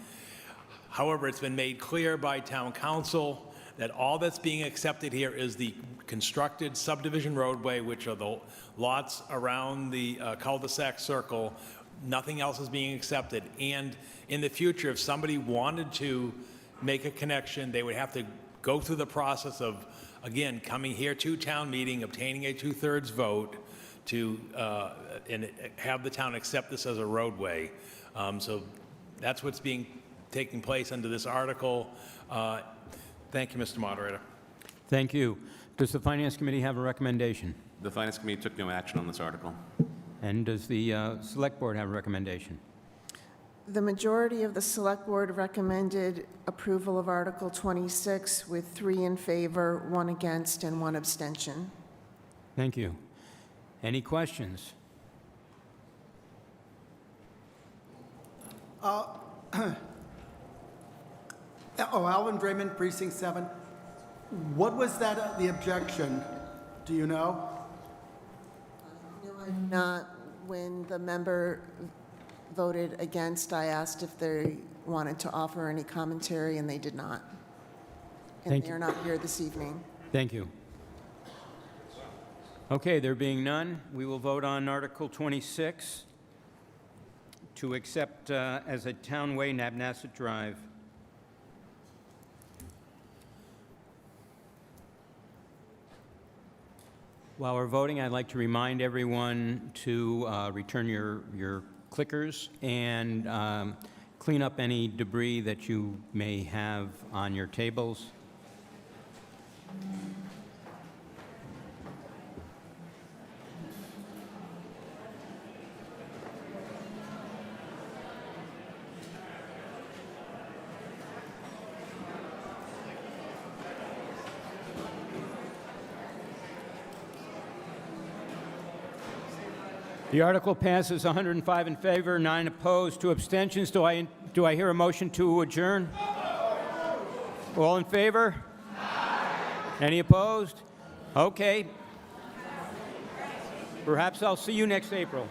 However, it's been made clear by town council that all that's being accepted here is the constructed subdivision roadway, which are the lots around the cul-de-sac circle. Nothing else is being accepted. And in the future, if somebody wanted to make a connection, they would have to go through the process of, again, coming here to town meeting, obtaining a 2/3 vote to and have the town accept this as a roadway. So that's what's taking place under this article. Thank you, Mr. Moderator. Thank you. Does the Finance Committee have a recommendation? The Finance Committee took no action on this article. And does the Select Board have a recommendation? The majority of the Select Board recommended approval of Article 26 with 3 in favor, 1 against, and 1 abstention. Thank you. Any questions? Alvin Draymond, Precinct 7. What was that, the objection? Do you know? No, I'm not. When the member voted against, I asked if they wanted to offer any commentary, and they did not. And Thank they are not here this evening. Thank you. Okay, there being none, we will vote on Article 26 to accept as a townway Nabnasset Drive. While we're voting, I'd like to remind everyone to return your clickers and clean up any debris that you may have on your tables. The article passes 105 in favor, 9 opposed, 2 abstentions. Do I hear a motion to adjourn? All in favor? Any opposed? Okay. Perhaps I'll see you next April.